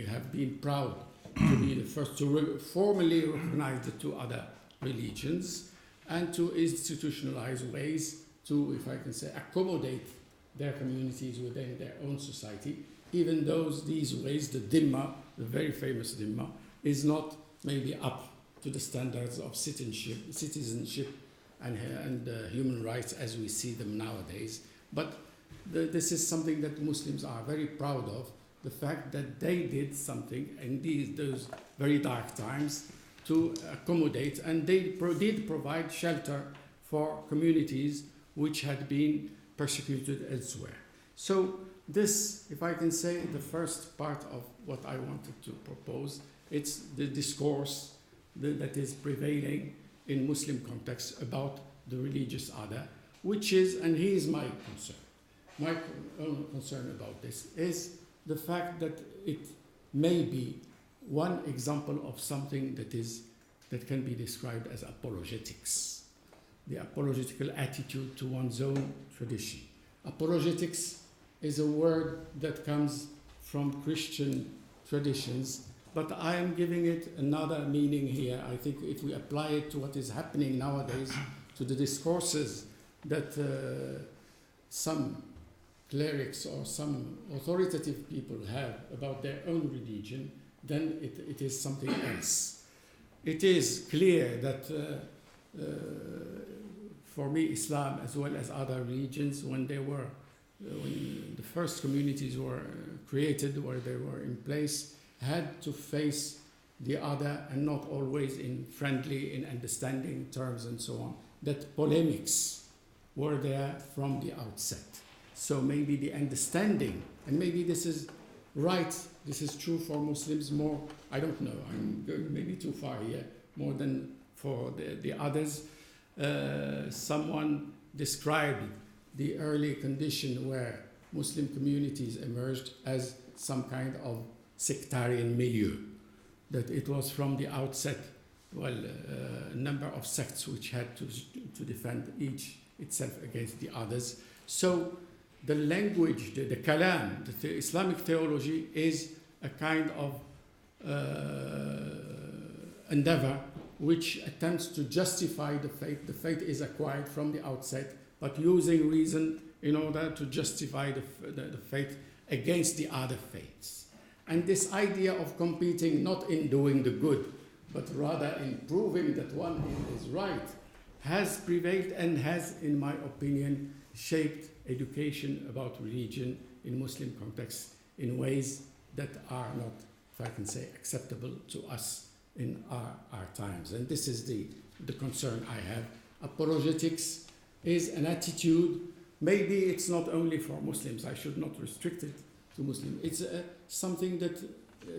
have been proud to be the first to formally recognize the 2 other religions and to institutionalize ways to, if I can say, accommodate their communities within their own society, even though these ways, the Dhimma, the very famous Dhimma, is not maybe up to the standards of citizenship and human rights as we see them nowadays. But this is something that Muslims are very proud of, the fact that they did something in those very dark times to accommodate, and they did provide shelter for communities which had been persecuted elsewhere. So this, if I can say, the first part of what I wanted to propose, it's the discourse that is prevailing in Muslim context about the religious other, which is, and here's my concern. My own concern about this is the fact that it may be one example of something that can be described as apologetics, the apologetical attitude to one's own tradition. Apologetics is a word that comes from Christian traditions, but I am giving it another meaning here. I think if we apply it to what is happening nowadays, to the discourses that some clerics or some authoritative people have about their own religion, then it is something else. It is clear that for me, Islam, as well as other religions, when the first communities were created, where they were in place, had to face the other, and not always in friendly, in understanding terms and so on. That polemics were there from the outset. So maybe the understanding, and maybe this is right, this is true for Muslims more, I don't know, I'm going maybe too far here, more than for the others. Someone described the early condition where Muslim communities emerged as some kind of sectarian milieu, that it was from the outset, a number of sects which had to defend each itself against the others. So the language, the kalam, the Islamic theology is a kind of endeavor which attempts to justify the faith. The faith is acquired from the outset, but using reason in order to justify the faith against the other faiths. And this idea of competing not in doing the good, but rather in proving that one is right, has prevailed and has, in my opinion, shaped education about religion in Muslim contexts in ways that are not, if I can say, acceptable to us in our times. And this is the concern I have. Apologetics is an attitude. Maybe it's not only for Muslims. I should not restrict it to Muslims. It's something that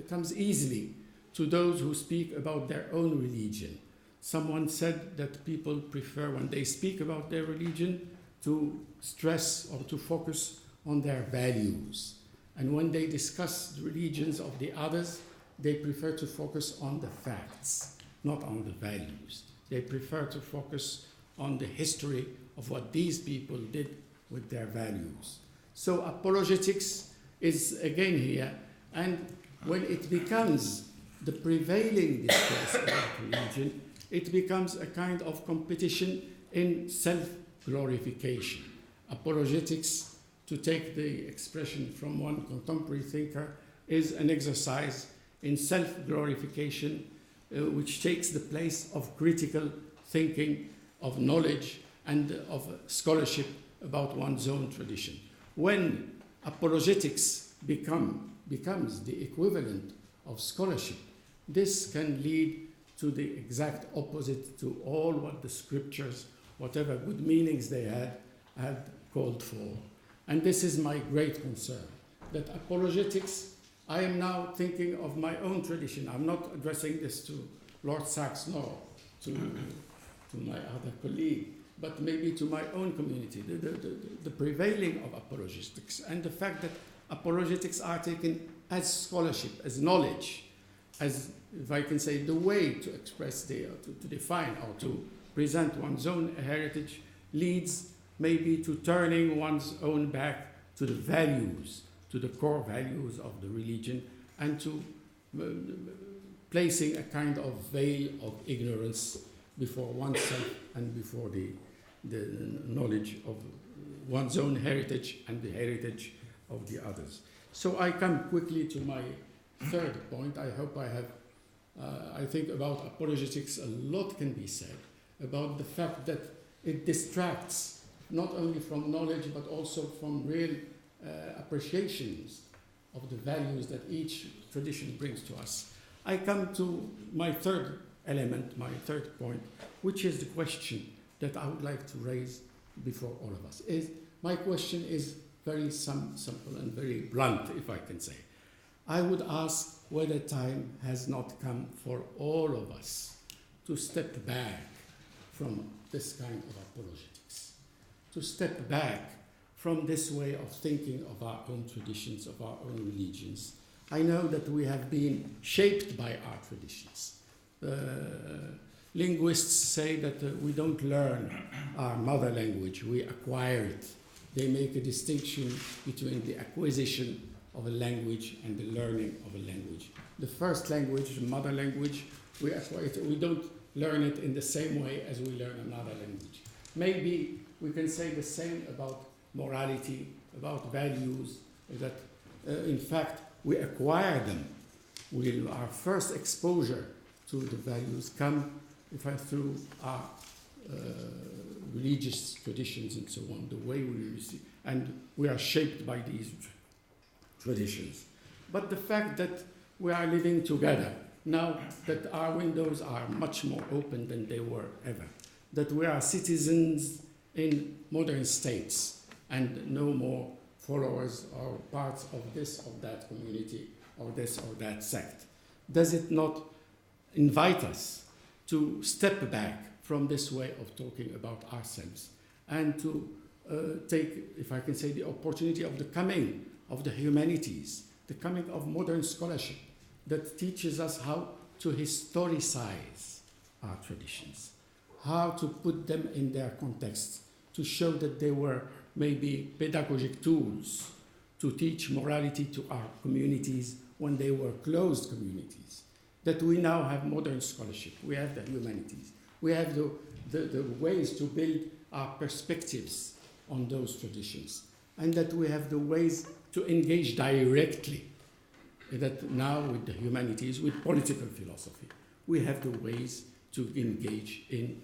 comes easily to those who speak about their own religion. Someone said that people prefer, when they speak about their religion, to stress or to focus on their values. And when they discuss the religions of the others, they prefer to focus on the facts, not on the values. They prefer to focus on the history of what these people did with their values. So apologetics is again here, and when it becomes the prevailing discourse about religion, it becomes a kind of competition in self-glorification. Apologetics, to take the expression from one contemporary thinker, is an exercise in self-glorification which takes the place of critical thinking, of knowledge, and of scholarship about one's own tradition. When apologetics becomes the equivalent of scholarship, this can lead to the exact opposite to all what the scriptures, whatever good meanings they had called for. And this is my great concern, that apologetics, I am now thinking of my own tradition. I'm not addressing this to Lord Sachs nor to my other colleague, but maybe to my own community, the prevailing of apologetics, and the fact that apologetics are taken as scholarship, as knowledge, as, if I can say, the way to express, to define or to present one's own heritage, leads maybe to turning one's own back to the values, to the core values of the religion, and to placing a kind of veil of ignorance before oneself and before the knowledge of one's own heritage and the heritage of the others. So I come quickly to my third point. I hope I have, I think about apologetics, a lot can be said about the fact that it distracts not only from knowledge but also from real appreciations of the values that each tradition brings to us. I come to my third element, my third point, which is the question that I would like to raise before all of us. My question is very simple and very blunt, if I can say. I would ask whether time has not come for all of us to step back from this kind of apologetics, to step back from this way of thinking of our own traditions, of our own religions. I know that we have been shaped by our traditions. Linguists say that we don't learn our mother language, we acquire it. They make a distinction between the acquisition of a language and the learning of a language. The first language, the mother language, we acquire it. We don't learn it in the same way as we learn another language. Maybe we can say the same about morality, about values, that in fact we acquire them. Our first exposure to the values come through our religious traditions and so on, the way we receive, and we are shaped by these traditions. But the fact that we are living together, now that our windows are much more open than they were ever, that we are citizens in modern states and no more followers or parts of this or that community or this or that sect, does it not invite us to step back from this way of talking about ourselves and to take, if I can say, the opportunity of the coming of the humanities, the coming of modern scholarship that teaches us how to historicize our traditions, how to put them in their context, to show that they were maybe pedagogic tools to teach morality to our communities when they were closed communities. That we now have modern scholarship, we have the humanities, we have the ways to build our perspectives on those traditions, and that we have the ways to engage directly, that now with the humanities, with political philosophy, we have the ways to engage in,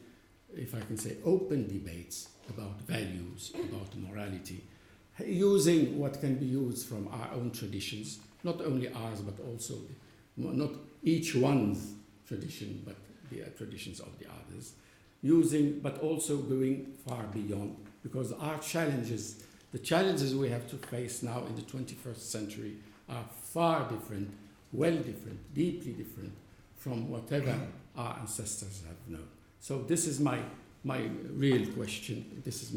if I can say, open debates about values, about morality, using what can be used from our own traditions, not only ours, but also not each one's tradition, but the traditions of the others, but also going far beyond, because our challenges, the challenges we have to face now in the 21st century are far different, well different, deeply different from whatever our ancestors have known. So this is my real question. This is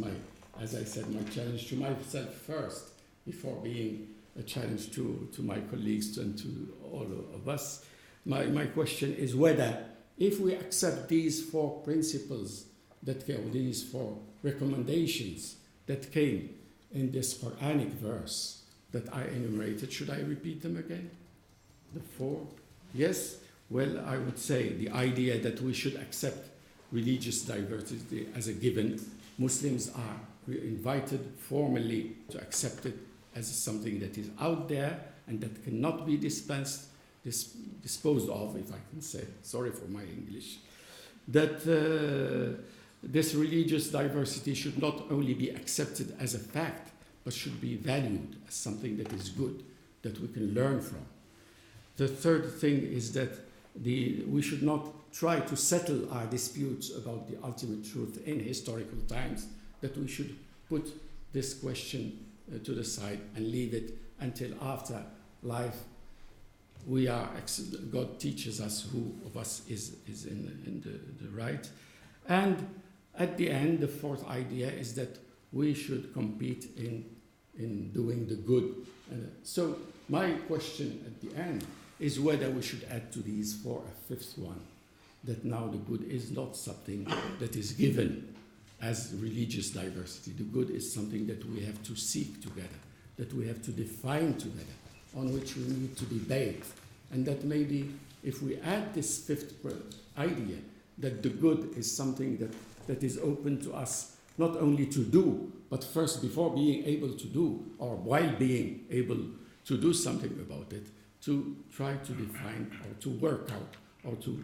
as I said, my challenge to myself first, before being a challenge to my colleagues and to all of us. My question is whether, if we accept these 4 principles, these 4 recommendations that came in this Quranic verse that I enumerated, should I repeat them again? The 4? Yes? Well, I would say the idea that we should accept religious diversity as a given. Muslims are invited formally to accept it as something that is out there and that cannot be disposed of, if I can say, sorry for my English, that this religious diversity should not only be accepted as a fact, but should be valued as something that is good, that we can learn from. The third thing is that we should not try to settle our disputes about the ultimate truth in historical times, that we should put this question to the side and leave it until after life God teaches us who of us is in the right. And at the end, the 4th idea is that we should compete in doing the good. So my question at the end is whether we should add to these 4 a 5th one, that now the good is not something that is given as religious diversity. The good is something that we have to seek together, that we have to define together, on which we need to debate. And that maybe if we add this 5th idea, that the good is something that is open to us, not only to do, but first before being able to do, or while being able to do something about it, to try to define or to work out or to,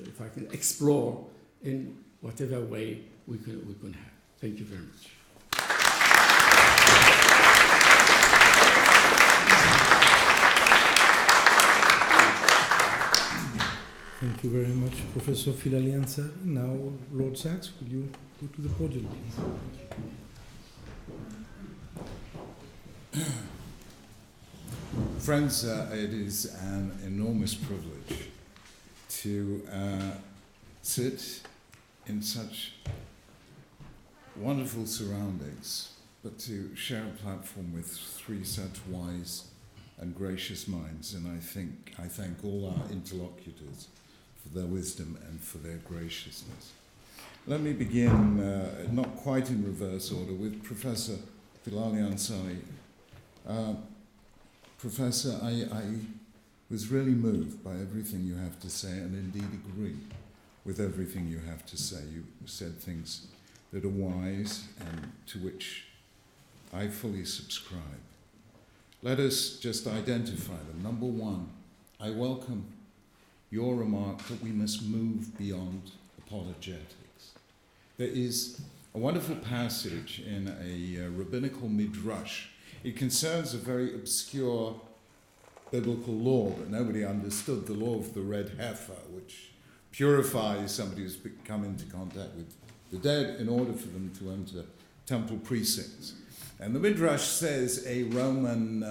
if I can, explore in whatever way we can have. Thank you very much. Thank you very much, Professor Filalianza. Now, Lord Sachs, will you go to the podium, please? Friends, it is an enormous privilege to sit in such wonderful surroundings but to share a platform with three such wise and gracious minds. And I thank all our interlocutors for their wisdom and for their graciousness. Let me begin, not quite in reverse order, with Professor Bilali Ansari. Professor, I was really moved by everything you have to say, and indeed agree with everything you have to say. You said things that are wise and to which I fully subscribe. Let us just identify them. Number one, I welcome your remark that we must move beyond apologetics. There is a wonderful passage in a rabbinical midrash. It concerns a very obscure biblical law, but nobody understood, the law of the red heifer, which purifies somebody who's come into contact with the dead in order for them to enter temple precincts. And the midrash says a Roman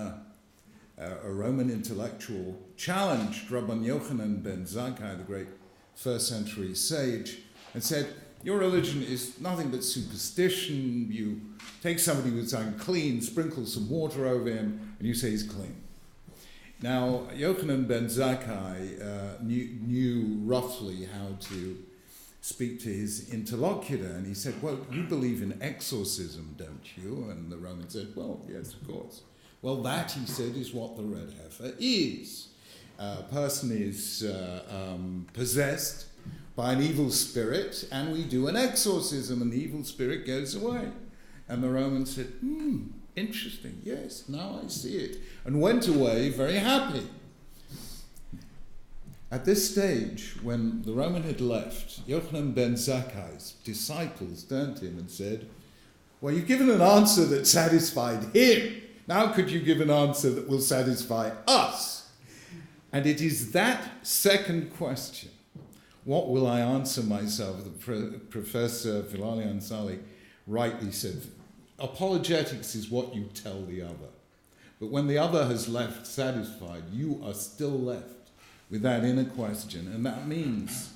intellectual challenged Rabbi Yochanan ben Zakkai, the great first century sage, and said, your religion is nothing but superstition. You take somebody who's unclean, sprinkle some water over him, and you say he's clean. Now, Yochanan ben Zakkai knew roughly how to speak to his interlocutor, and he said, well, you believe in exorcism, don't you? And the Roman said, well, yes, of course. Well, that, he said, is what the red heifer is. A person is possessed by an evil spirit, and we do an exorcism, and the evil spirit goes away. And the Roman said, interesting, yes, now I see it, and went away very happy. At this stage, when the Roman had left, Yochanan ben Zakkai's disciples turned to him and said, well, you've given an answer that satisfied him. Now could you give an answer that will satisfy us? And it is that second question, what will I answer myself, that Professor Bilali Ansari rightly said. Apologetics is what you tell the other. But when the other has left satisfied, you are still left with that inner question. And that means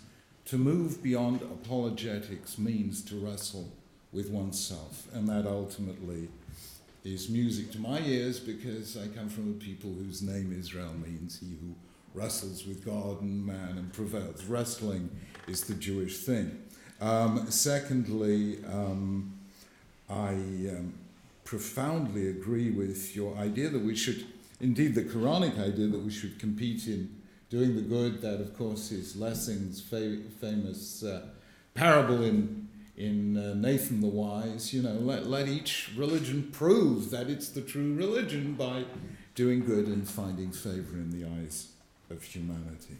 to move beyond apologetics means to wrestle with oneself. And that ultimately is music to my ears, because I come from a people whose name Israel means he who wrestles with God and man and prevails. Wrestling is the Jewish thing. Secondly, I profoundly agree with your idea that we should, indeed the Quranic idea that we should compete in doing the good. That, of course, is Lessing's famous parable in Nathan the Wise. You know, let each religion prove that it's the true religion by doing good and finding favor in the eyes of humanity.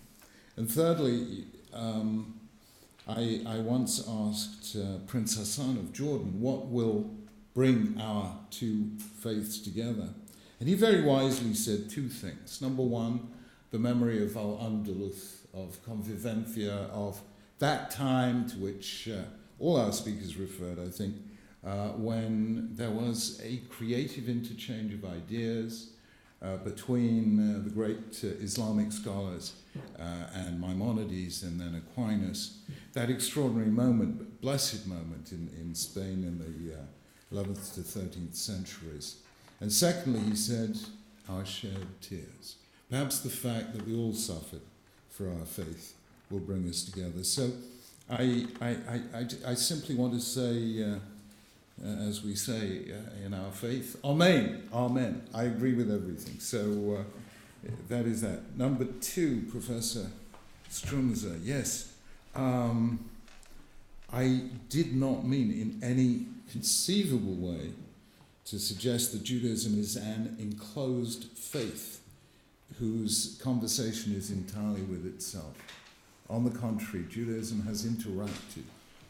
And thirdly, I once asked Prince Hassan of Jordan, what will bring our two faiths together? And he very wisely said two things. Number one, the memory of Al-Andalus, of convivencia, of that time to which all our speakers referred, I think, when there was a creative interchange of ideas between the great Islamic scholars and Maimonides and then Aquinas, that extraordinary moment, blessed moment in Spain in the 11th to 13th centuries. And secondly, he said, our shared tears. Perhaps the fact that we all suffered for our faith will bring us together. So I simply want to say, as we say in our faith, Amen, Amen. I agree with everything. So that is that. Number two, Professor Strumza, yes. I did not mean in any conceivable way to suggest that Judaism is an enclosed faith whose conversation is entirely with itself. On the contrary, Judaism has interacted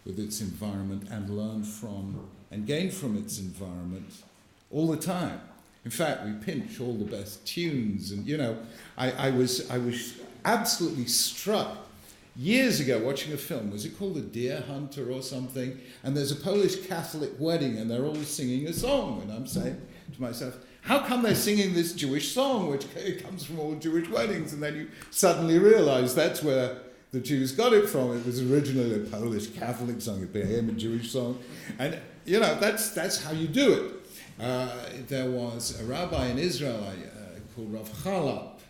with its environment and learned from and gained from its environment all the time. In fact, we pinch all the best tunes, and I was absolutely struck years ago watching a film. Was it called The Deer Hunter or something? And there's a Polish Catholic wedding, and they're all singing a song, and I'm saying to myself, how come they're singing this Jewish song, which comes from all Jewish weddings? And then you suddenly realize that's where the Jews got it from. It was originally a Polish Catholic song, it became a Jewish song. And, that's how you do it. There was a rabbi in Israel called Rav Chalap,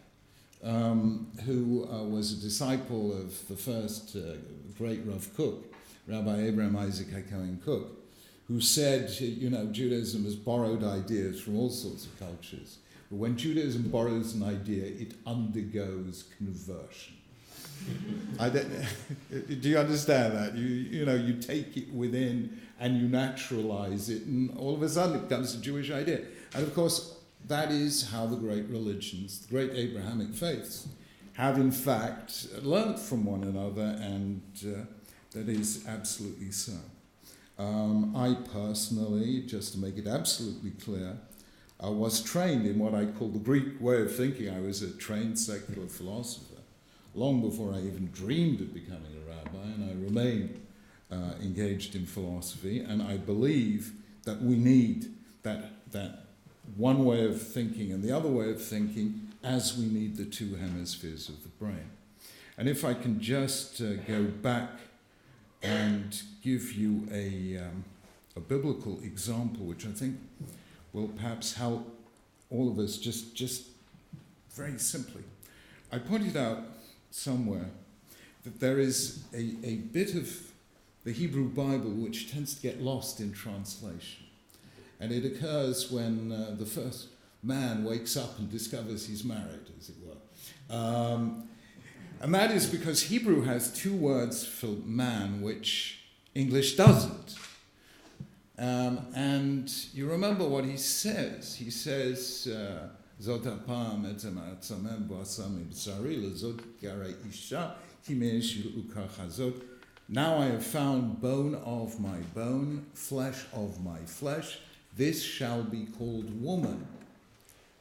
who was a disciple of the first great Rav Kook, Rabbi Abraham Isaac HaKohen Kook, who said, Judaism has borrowed ideas from all sorts of cultures, but when Judaism borrows an idea, it undergoes conversion. Do you understand that? You take it within and you naturalize it, and all of a sudden it becomes a Jewish idea. And of course, that is how the great religions, the great Abrahamic faiths, have in fact learnt from one another, and that is absolutely so. I personally, just to make it absolutely clear, I was trained in what I call the Greek way of thinking. I was a trained secular philosopher long before I even dreamed of becoming a rabbi, and I remain engaged in philosophy, and I believe that we need that one way of thinking and the other way of thinking, as we need the two hemispheres of the brain. And if I can just go back and give you a biblical example, which I think will perhaps help all of us just very simply. I pointed out somewhere that there is a bit of the Hebrew Bible which tends to get lost in translation. And it occurs when the first man wakes up and discovers he's married, as it were. And that is because Hebrew has two words for man, which English doesn't. And you remember what he says. He says, Zot hapam etzem ha'atzamem bo'asam mibsari lezot garei isha ki me'esh yu'ukar chazot. Now I have found bone of my bone, flesh of my flesh. This shall be called woman,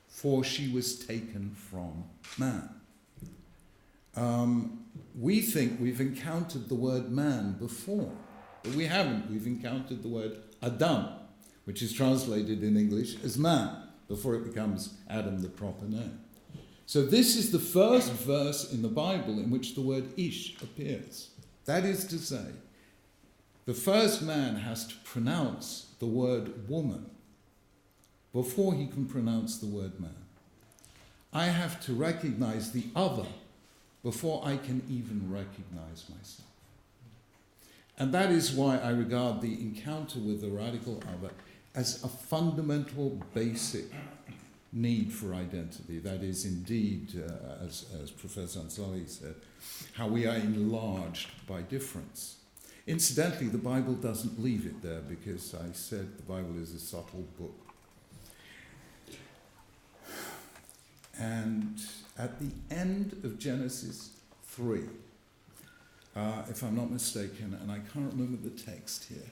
for she was taken from man. We think we've encountered the word man before, but we haven't. We've encountered the word Adam, which is translated in English as man, before it becomes Adam, the proper name. So this is the first verse in the Bible in which the word ish appears. That is to say, the first man has to pronounce the word woman before he can pronounce the word man. I have to recognize the other before I can even recognize myself. And that is why I regard the encounter with the radical other as a fundamental, basic need for identity. That is indeed, as Professor Ansari said, how we are enlarged by difference. Incidentally, the Bible doesn't leave it there, because I said the Bible is a subtle book. And at the end of Genesis 3, if I'm not mistaken, and I can't remember the text here,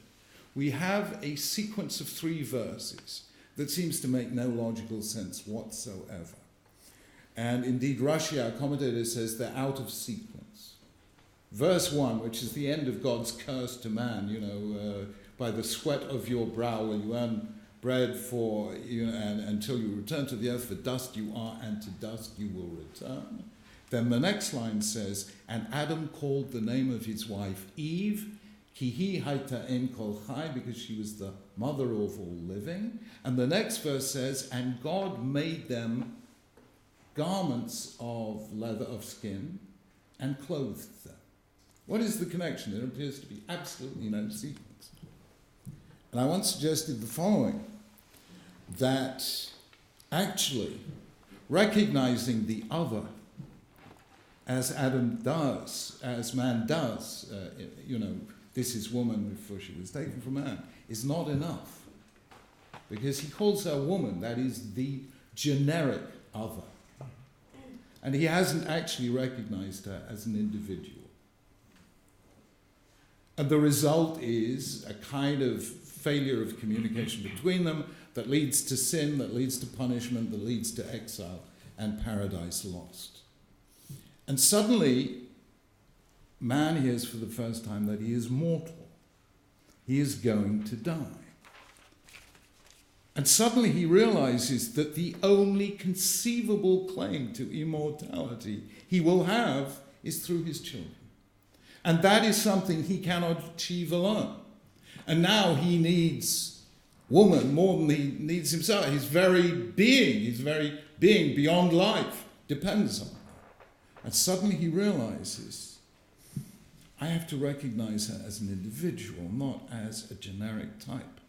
we have a sequence of 3 verses that seems to make no logical sense whatsoever. And indeed, Rashi, our commentator, says they're out of sequence. Verse 1, which is the end of God's curse to man, by the sweat of your brow will you earn bread for, and until you return to the earth, for dust you are, and to dust you will return. Then the next line says, and Adam called the name of his wife Eve, Kihi haita en kol chai, because she was the mother of all living. And the next verse says, and God made them garments of leather of skin and clothed them. What is the connection? There appears to be absolutely no sequence. And I once suggested the following, that actually recognizing the other as Adam does, as man does, this is woman before she was taken from man, is not enough. Because he calls her woman, that is the generic other. And he hasn't actually recognized her as an individual. And the result is a kind of failure of communication between them that leads to sin, that leads to punishment, that leads to exile and paradise lost. And suddenly, man hears for the first time that he is mortal. He is going to die. And suddenly he realizes that the only conceivable claim to immortality he will have is through his children. And that is something he cannot achieve alone. And now he needs woman more than he needs himself. His very being beyond life depends on her. And suddenly he realizes, I have to recognize her as an individual, not as a generic type.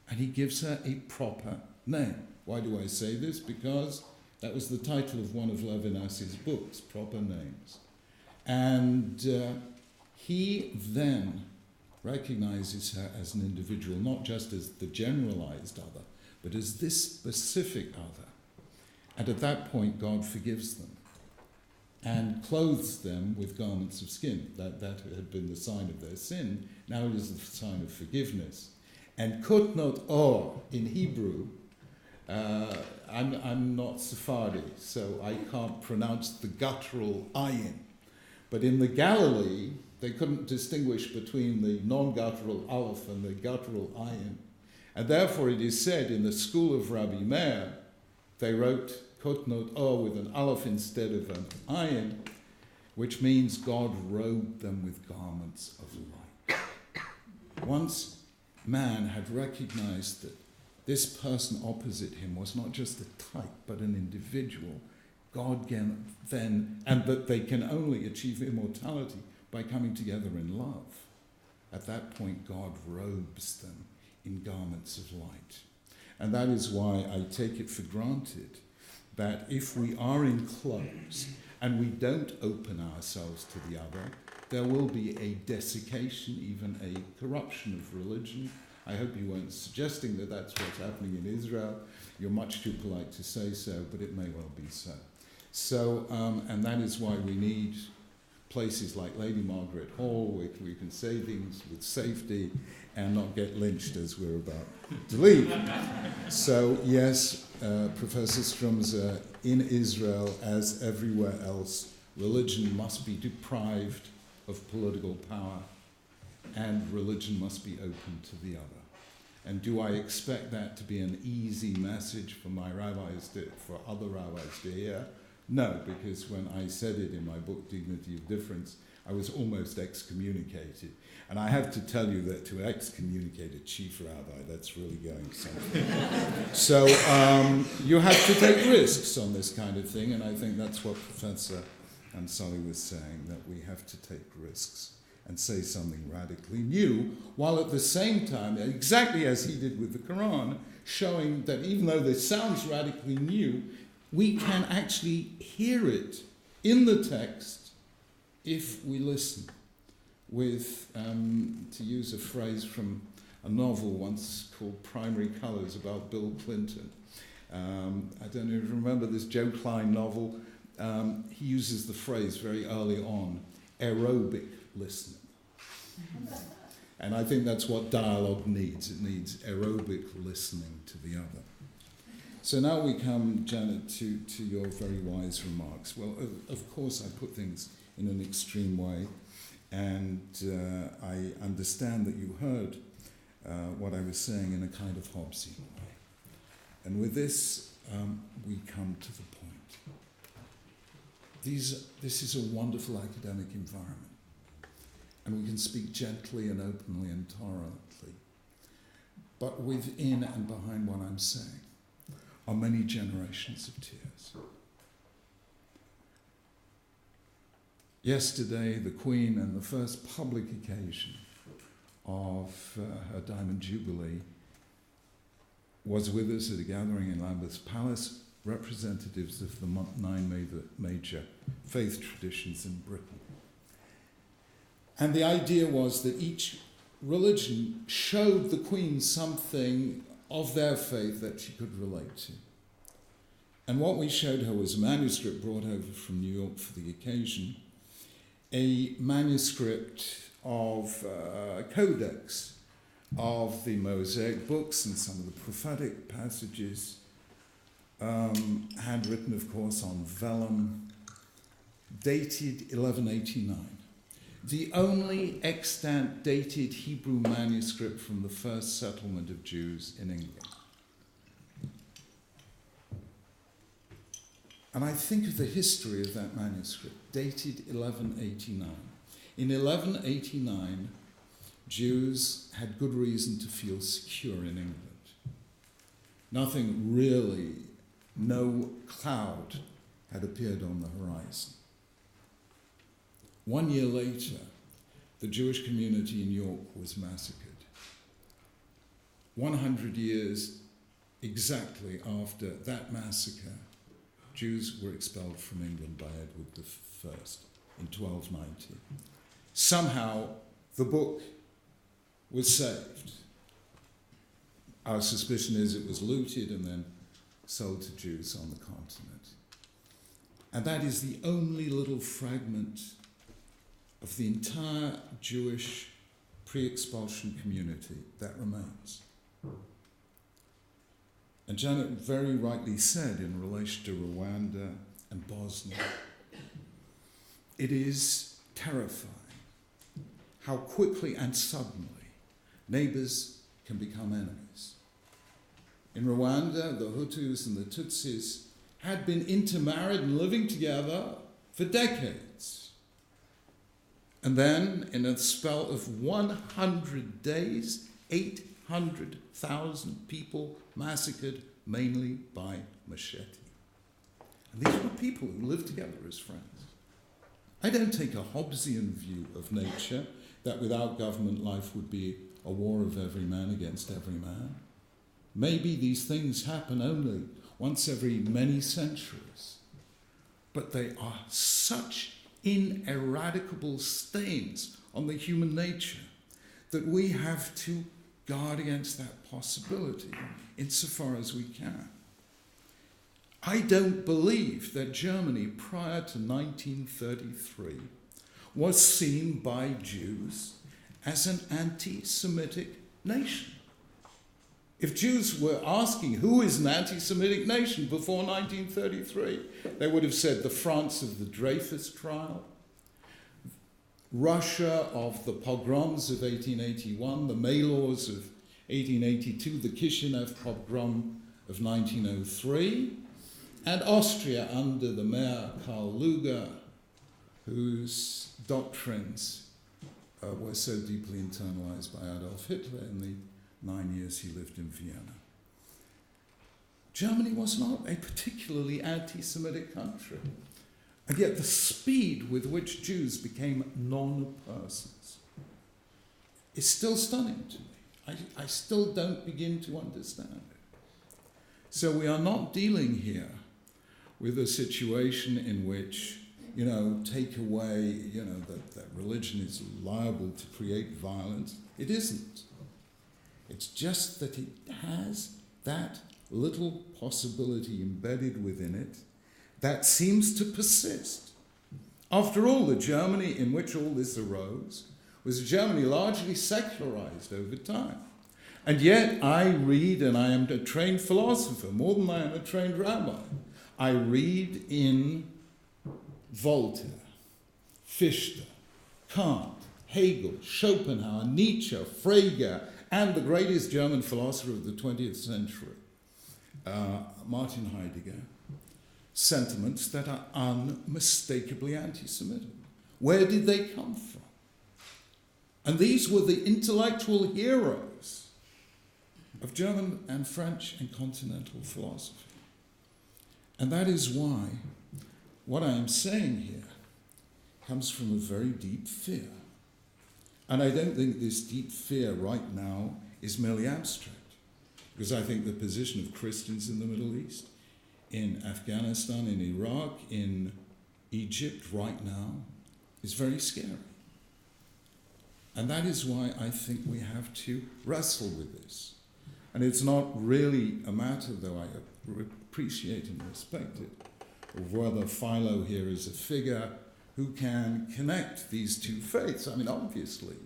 And he gives her a proper name. Why do I say this? Because that was the title of one of Levinas's books, Proper Names. And he then recognizes her as an individual, not just as the generalized other, but as this specific other. And at that point, God forgives them and clothes them with garments of skin. That had been the sign of their sin. Now it is the sign of forgiveness. And kutnot or in Hebrew, I'm not Sephardi, so I can't pronounce the guttural ayin. But in the Galilee, they couldn't distinguish between the non-guttural aleph and the guttural ayin. And therefore it is said in the school of Rabbi Meir, they wrote kutnot or with an aleph instead of an ayin, which means God robed them with garments of light. Once man had recognized that this person opposite him was not just a type, but an individual, God can then, and that they can only achieve immortality by coming together in love. At that point, God robes them in garments of light. And that is why I take it for granted that if we are in clothes and we don't open ourselves to the other, there will be a desiccation, even a corruption of religion. I hope you weren't suggesting that that's what's happening in Israel. You're much too polite to say so, but it may well be so. So, and that is why we need places like Lady Margaret Hall, where we can say things with safety and not get lynched as we're about to leave. So, yes, Professor Strumser, in Israel, as everywhere else, religion must be deprived of political power, and religion must be open to the other. And do I expect that to be an easy message for my rabbis, for other rabbis to hear? No, because when I said it in my book, Dignity of Difference, I was almost excommunicated. And I have to tell you that to excommunicate a chief rabbi, that's really going something. So you have to take risks on this kind of thing, and I think that's what Professor Ansari was saying, that we have to take risks and say something radically new, while at the same time, exactly as he did with the Quran, showing that even though this sounds radically new, we can actually hear it in the text if we listen with, to use a phrase from a novel once called Primary Colours about Bill Clinton. I don't even remember this Joe Klein novel. He uses the phrase very early on, aerobic listening. And I think that's what dialogue needs. It needs aerobic listening to the other. So now we come, Janet, to your very wise remarks. Well, of course, I put things in an extreme way, and I understand that you heard what I was saying in a kind of Hobbesian way. And with this, we come to the point. This is a wonderful academic environment, and we can speak gently and openly and tolerantly. But within and behind what I'm saying are many generations of tears. Yesterday, the Queen, on the first public occasion of her Diamond Jubilee, was with us at a gathering in Lambeth Palace, representatives of the 9 major faith traditions in Britain. And the idea was that each religion showed the Queen something of their faith that she could relate to. And what we showed her was a manuscript brought over from New York for the occasion, a manuscript of a codex of the Mosaic books and some of the prophetic passages, handwritten, of course, on vellum, dated 1189. The only extant dated Hebrew manuscript from the first settlement of Jews in England. And I think of the history of that manuscript, dated 1189. In 1189, Jews had good reason to feel secure in England. Nothing really, no cloud had appeared on the horizon. 1 year later, the Jewish community in York was massacred. 100 years exactly after that massacre, Jews were expelled from England by Edward I in 1290. Somehow, the book was saved. Our suspicion is it was looted and then sold to Jews on the continent. And that is the only little fragment of the entire Jewish pre-expulsion community that remains. And Janet very rightly said in relation to Rwanda and Bosnia, it is terrifying how quickly and suddenly neighbors can become enemies. In Rwanda, the Hutus and the Tutsis had been intermarried and living together for decades. And then, in a spell of 100 days, 800,000 people massacred, mainly by machete. And these were people who lived together as friends. I don't take a Hobbesian view of nature, that without government life would be a war of every man against every man. Maybe these things happen only once every many centuries. But they are such ineradicable stains on the human nature that we have to guard against that possibility insofar as we can. I don't believe that Germany prior to 1933 was seen by Jews as an anti-Semitic nation. If Jews were asking who is an anti-Semitic nation before 1933, they would have said the France of the Dreyfus trial, Russia of the pogroms of 1881, the May-laws of 1882, the Kishinev pogrom of 1903, and Austria under the Mayor Karl Lueger, whose doctrines were so deeply internalized by Adolf Hitler in the 9 years he lived in Vienna. Germany was not a particularly anti-Semitic country. And yet the speed with which Jews became non-persons is still stunning to me. I still don't begin to understand it. So we are not dealing here with a situation in which, take away, that religion is liable to create violence. It isn't. It's just that it has that little possibility embedded within it that seems to persist. After all, the Germany in which all this arose was a Germany largely secularized over time. And yet I read, and I am a trained philosopher, more than I am a trained rabbi, I read in Voltaire, Fichte, Kant, Hegel, Schopenhauer, Nietzsche, Frege, and the greatest German philosopher of the 20th century, Martin Heidegger, sentiments that are unmistakably anti-Semitic. Where did they come from? And these were the intellectual heroes of German and French and continental philosophy. And that is why what I am saying here comes from a very deep fear. And I don't think this deep fear right now is merely abstract, because I think the position of Christians in the Middle East, in Afghanistan, in Iraq, in Egypt right now, is very scary. And that is why I think we have to wrestle with this. And it's not really a matter, though I appreciate and respect it, of whether Philo here is a figure who can connect these two faiths. I mean, obviously,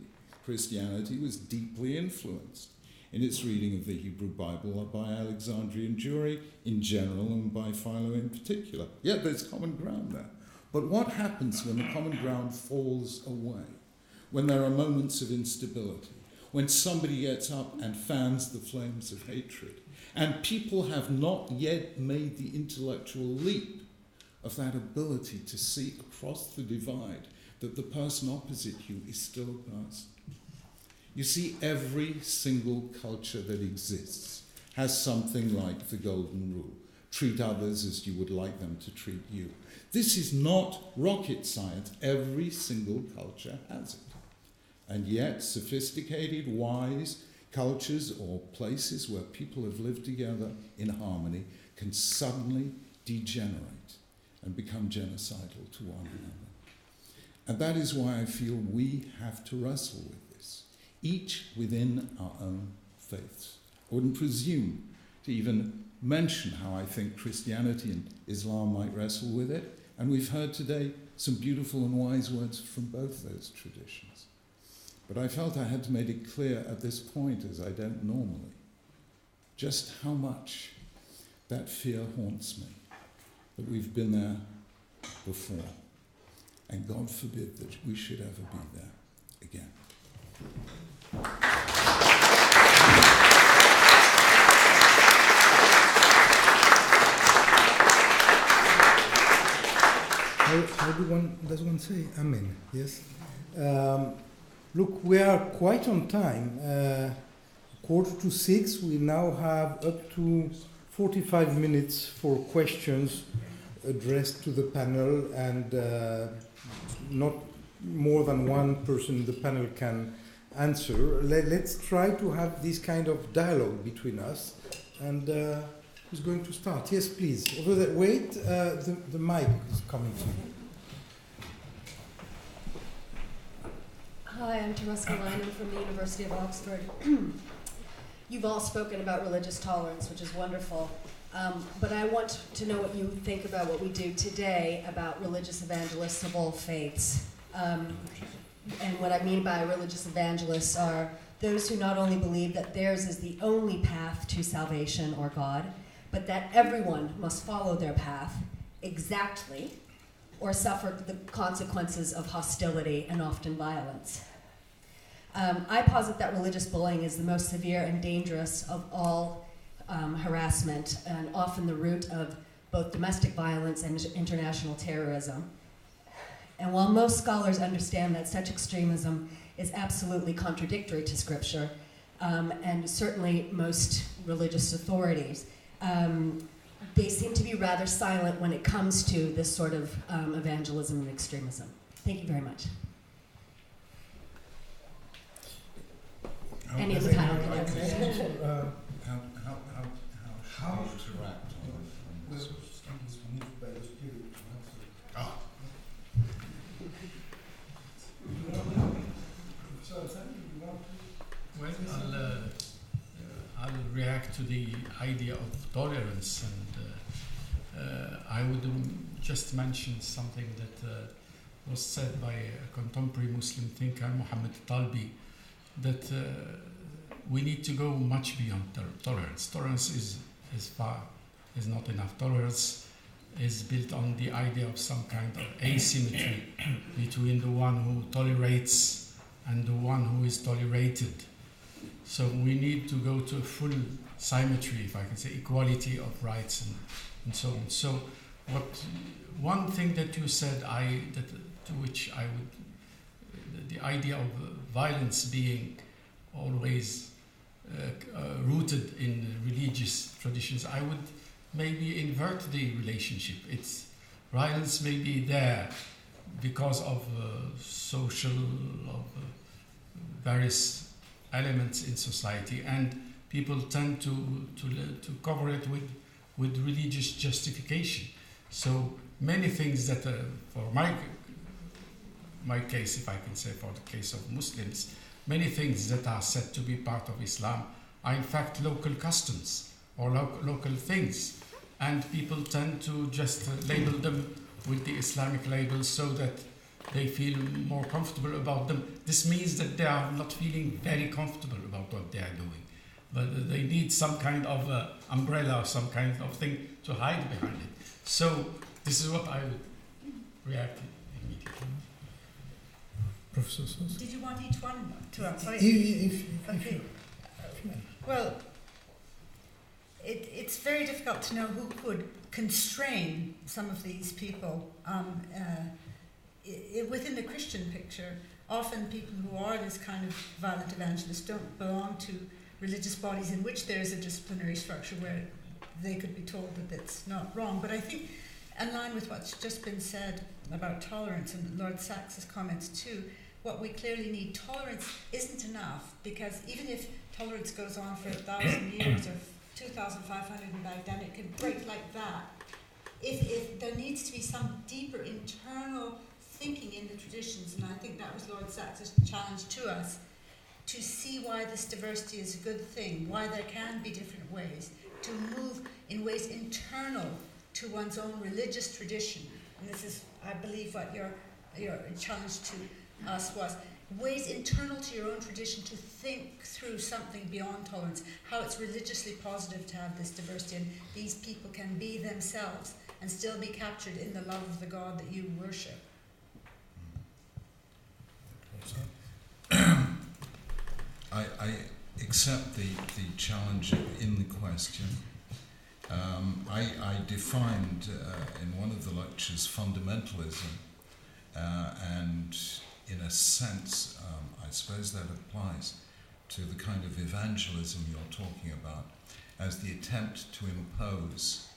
Christianity was deeply influenced in its reading of the Hebrew Bible by Alexandrian Jewry in general and by Philo in particular. Yet there's common ground there. But what happens when the common ground falls away? When there are moments of instability? When somebody gets up and fans the flames of hatred? And people have not yet made the intellectual leap of that ability to see across the divide that the person opposite you is still a person. You see, every single culture that exists has something like the golden rule. Treat others as you would like them to treat you. This is not rocket science. Every single culture has it. And yet, sophisticated, wise cultures or places where people have lived together in harmony can suddenly degenerate and become genocidal to one another. And that is why I feel we have to wrestle with this, each within our own faiths. I wouldn't presume to even mention how I think Christianity and Islam might wrestle with it, and we've heard today some beautiful and wise words from both those traditions. But I felt I had to make it clear at this point, as I don't normally, just how much that fear haunts me, that we've been there before, and God forbid that we should ever be there again. How does one say Amen? Yes? Look, we are quite on time. 5:45, we now have up to 45 minutes for questions addressed to the panel, and not more than one person in the panel can answer. Let's try to have this kind of dialogue between us. And who's going to start? Yes, please. Over there. Wait, the mic is coming to you. Hi, I'm Tereska Lynham from the University of Oxford. You've all spoken about religious tolerance, which is wonderful. But I want to know what you think about what we do today about religious evangelists of all faiths. And what I mean by religious evangelists are those who not only believe that theirs is the only path to salvation or God, but that everyone must follow their path exactly or suffer the consequences of hostility and often violence. I posit that religious bullying is the most severe and dangerous of all harassment, and often the root of both domestic violence and international terrorism. And while most scholars understand that such extremism is absolutely contradictory to Scripture, and certainly most religious authorities, they seem to be rather silent when it comes to this sort of evangelism and extremism. Thank you very much. Any of the panel can answer. How interact with Well, I'll react to the idea of tolerance, and I would just mention something that was said by a contemporary Muslim thinker, Muhammad Talbi, that we need to go much beyond tolerance. Tolerance is not enough. Tolerance is built on the idea of some kind of asymmetry between the one who tolerates and the one who is tolerated. So we need to go to a full symmetry, if I can say, equality of rights and so on. So one thing that you said, to which I would, the idea of violence being always rooted in religious traditions, I would maybe invert the relationship. It's violence may be there because of social, of various elements in society, and people tend to cover it with religious justification. So many things that, for my case, if I can say for the case of Muslims, many things that are said to be part of Islam are in fact local customs or local things, and people tend to just label them with the Islamic label so that they feel more comfortable about them. This means that they are not feeling very comfortable about what they are doing, but they need some kind of umbrella or some kind of thing to hide behind it. So this is what I would react immediately. Professor Sosa? Did you want each one to answer? Okay. Well, it's very difficult to know who could constrain some of these people. Within the Christian picture, often people who are this kind of violent evangelists don't belong to religious bodies in which there is a disciplinary structure where they could be told that it's not wrong. But I think, in line with what's just been said about tolerance and Lord Sachs's comments too, what we clearly need, tolerance isn't enough, because even if tolerance goes on for 1,000 years or 2,500 in Baghdad, it can break like that. If there needs to be some deeper internal thinking in the traditions, and I think that was Lord Sachs's challenge to us, to see why this diversity is a good thing, why there can be different ways, to move in ways internal to one's own religious tradition. And this is, I believe, what your challenge to us was. Ways internal to your own tradition to think through something beyond tolerance, how it's religiously positive to have this diversity, and these people can be themselves and still be captured in the love of the God that you worship. I accept the challenge in the question. I defined in one of the lectures fundamentalism, and in a sense, I suppose that applies to the kind of evangelism you're talking about, as the attempt to impose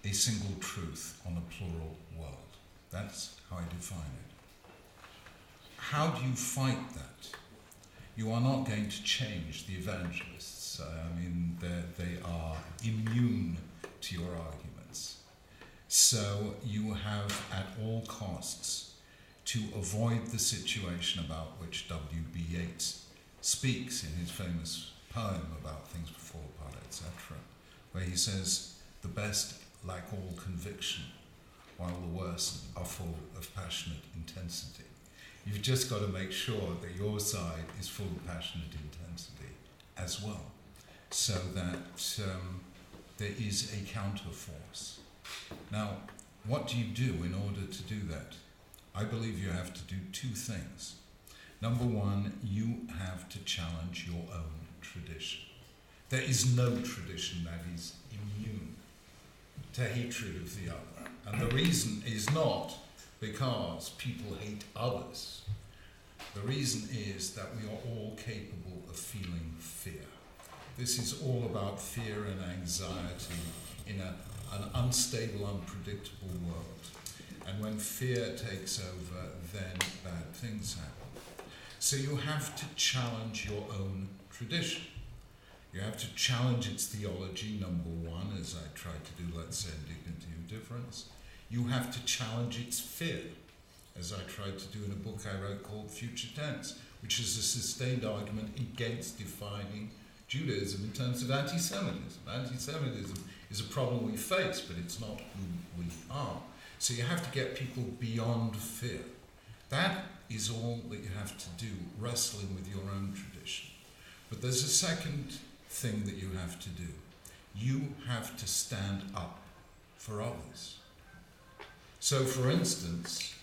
a single truth on a plural world. That's how I define it. How do you fight that? You are not going to change the evangelists. I mean, they are immune to your arguments. So you have at all costs to avoid the situation about which W.B. Yeats speaks in his famous poem about things before part, etc., where he says, the best lack all conviction, while the worst are full of passionate intensity. You've just got to make sure that your side is full of passionate intensity as well, so that there is a counterforce. Now, what do you do in order to do that? I believe you have to do two things. Number one, you have to challenge your own tradition. There is no tradition that is immune to hatred of the other. And the reason is not because people hate others. The reason is that we are all capable of feeling fear. This is all about fear and anxiety in an unstable, unpredictable world. And when fear takes over, then bad things happen. So you have to challenge your own tradition. You have to challenge its theology, number one, as I tried to do, let's say, in Dignity of Difference. You have to challenge its fear, as I tried to do in a book I wrote called Future Tense, which is a sustained argument against defining Judaism in terms of anti-Semitism. Anti-Semitism is a problem we face, but it's not who we are. So you have to get people beyond fear. That is all that you have to do, wrestling with your own tradition. But there's a second thing that you have to do. You have to stand up for others. So, for instance,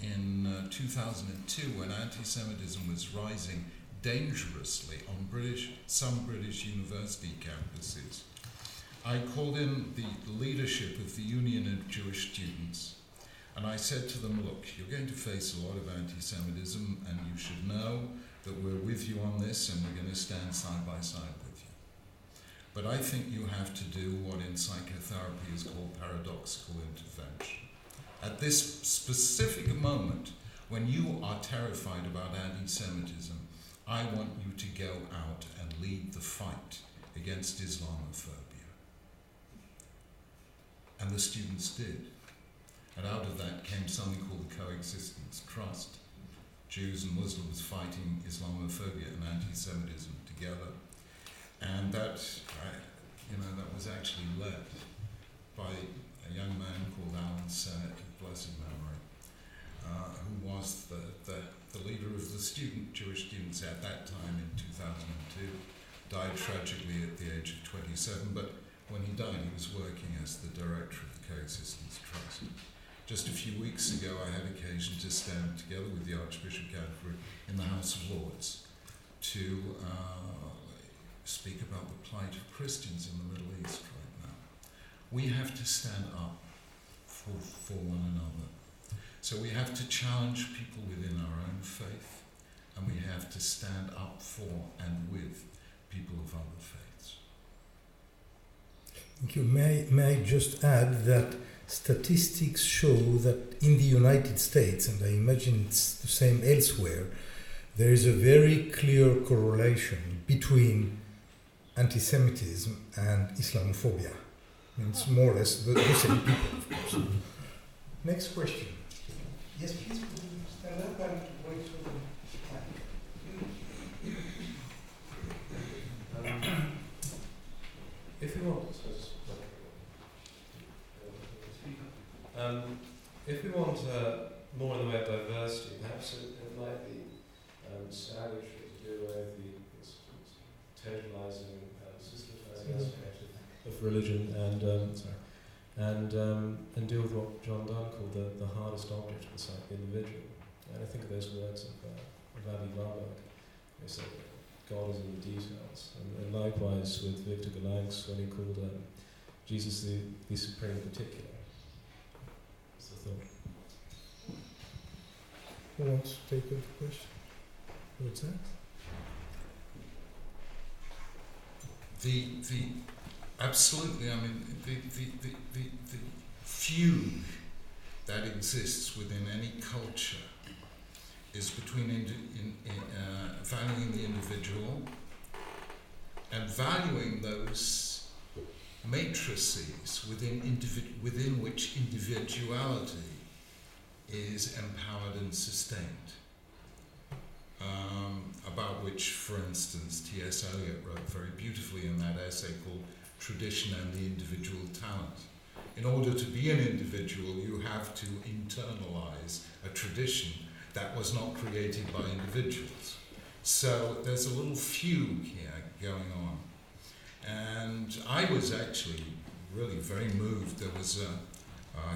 in 2002, when anti-Semitism was rising dangerously on some British university campuses, I called in the leadership of the Union of Jewish Students, and I said to them, look, you're going to face a lot of anti-Semitism, and you should know that we're with you on this, and we're going to stand side by side with you. But I think you have to do what in psychotherapy is called paradoxical intervention. At this specific moment, when you are terrified about anti-Semitism, I want you to go out and lead the fight against Islamophobia. And the students did. And out of that came something called the Coexistence Trust. Jews and Muslims fighting Islamophobia and anti-Semitism together. And that was actually led by a young man called Alan Sennett, of blessed memory, who was the leader of the Jewish students at that time in 2002, died tragically at the age of 27, but when he died he was working as the director of the Coexistence Trust. Just a few weeks ago I had occasion to stand together with the Archbishop Canterbury in the House of Lords to speak about the plight of Christians in the Middle East right now. We have to stand up for one another. So we have to challenge people within our own faith, and we have to stand up for and with people of other faiths. Thank you. May I just add that statistics show that in the United States, and I imagine it's the same elsewhere, there is a very clear correlation between anti-Semitism and Islamophobia. And it's more or less the same people, of course. Next question. Yes, please. Stand up and wait for the if we want, if we want more in the way of diversity, perhaps it might be salutary to do away with the totalizing, systematizing aspect of religion and deal with what John Donne called the hardest object of the psyche, the individual. And I think of those words of Rabbi Warburg, who said that God is in the details. And likewise with Victor Galanx when he called Jesus the supreme particular. That's the thought. Who wants to take the question? What's that? Absolutely. I mean, the fugue that exists within any culture is between valuing the individual and valuing those matrices within which individuality is empowered and sustained. About which, for instance, T.S. Eliot wrote very beautifully in that essay called Tradition and the Individual Talent. In order to be an individual, you have to internalize a tradition that was not created by individuals. So there's a little fugue here going on. And I was actually really very moved. There was a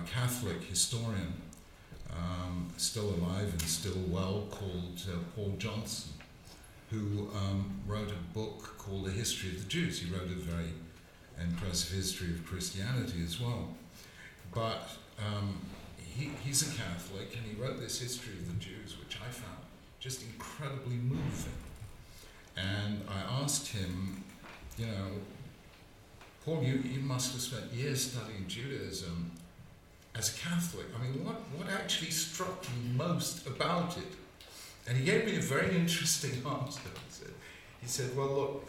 Catholic historian, still alive and still well, called Paul Johnson, who wrote a book called The History of the Jews. He wrote a very impressive history of Christianity as well. But he's a Catholic, and he wrote this history of the Jews, which I found just incredibly moving. And I asked him, you know, Paul, you must have spent years studying Judaism as a Catholic. I mean, what actually struck you most about it? And he gave me a very interesting answer. He said, well, look,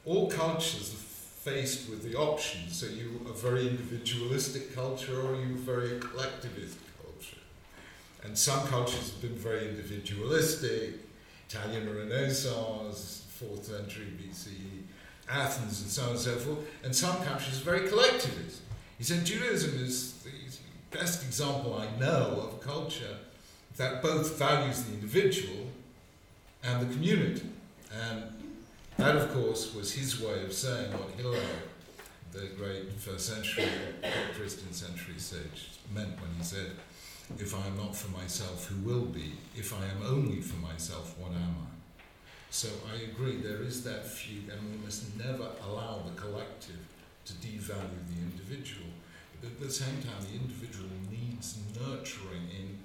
all cultures are faced with the options. So you a very individualistic culture or you a very collectivist culture. And some cultures have been very individualistic, Italian Renaissance, 4th century BCE, Athens and so on and so forth, and some countries are very collectivist. He said Judaism is the best example I know of a culture that both values the individual and the community. And that, of course, was his way of saying what Hillel, the great first century Christian century sage, meant when he said, if I am not for myself, who will be? If I am only for myself, what am I? So I agree, there is that fugue, and we must never allow the collective to devalue the individual. But at the same time, the individual needs nurturing in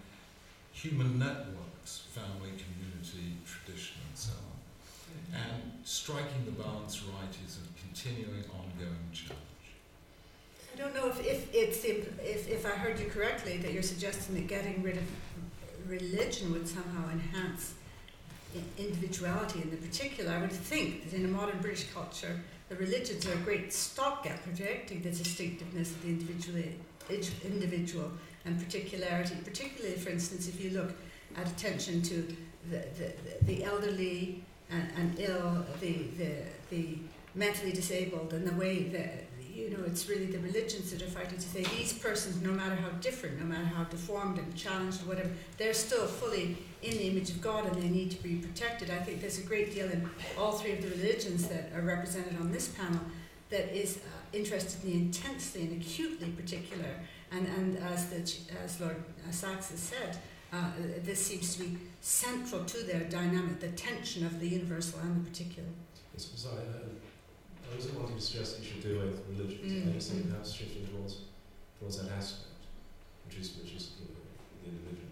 human networks, family, community, tradition, and so on. And striking the balance right is a continuing, ongoing challenge. I don't know if I heard you correctly that you're suggesting that getting rid of religion would somehow enhance individuality in the particular. I would think that in a modern British culture, the religions are a great stopgap projecting the distinctiveness of the individual and particularity. Particularly, for instance, if you look at attention to the elderly and ill, the mentally disabled, and the way that, you know, it's really the religions that are fighting to say these persons, no matter how different, no matter how deformed and challenged or whatever, they're still fully in the image of God and they need to be protected. I think there's a great deal in all three of the religions that are represented on this panel that is interested in the intensely and acutely particular. And as Lord Sachs has said, this seems to be central to their dynamic, the tension of the universal and the particular. Yes, sorry, I wasn't wanting to suggest that you should do away with religions. I just think perhaps shifting towards that aspect, which is the individual.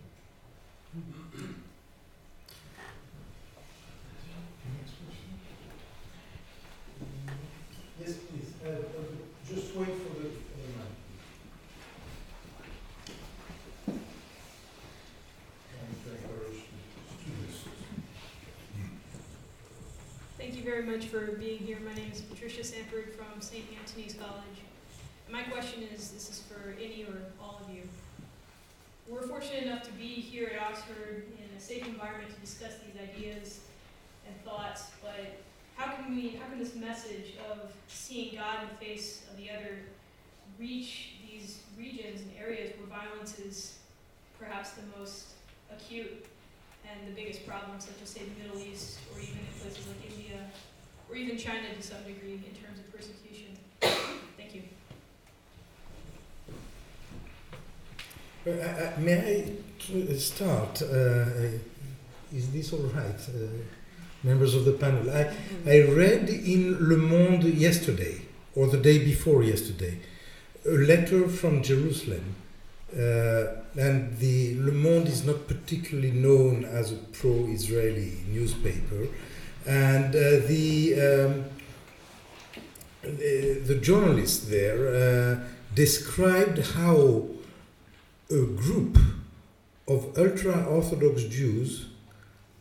Just wait for the mic. Thank you very much for being here. My name is Patricia Sanford from St. Antony's College. And my question is, this is for any or all of you. We're fortunate enough to be here at Oxford in a safe environment to discuss these ideas and thoughts, but how can this message of seeing God in the face of the other reach these regions and areas where violence is perhaps the most acute and the biggest problem, such as, say, the Middle East, or even in places like India, or even China to some degree in terms of persecution? Thank you. May I start? Is this all right, members of the panel? I read in Le Monde yesterday, or the day before yesterday, a letter from Jerusalem. And the Le Monde is not particularly known as a pro-Israeli newspaper, and the journalist there described how a group of ultra-Orthodox Jews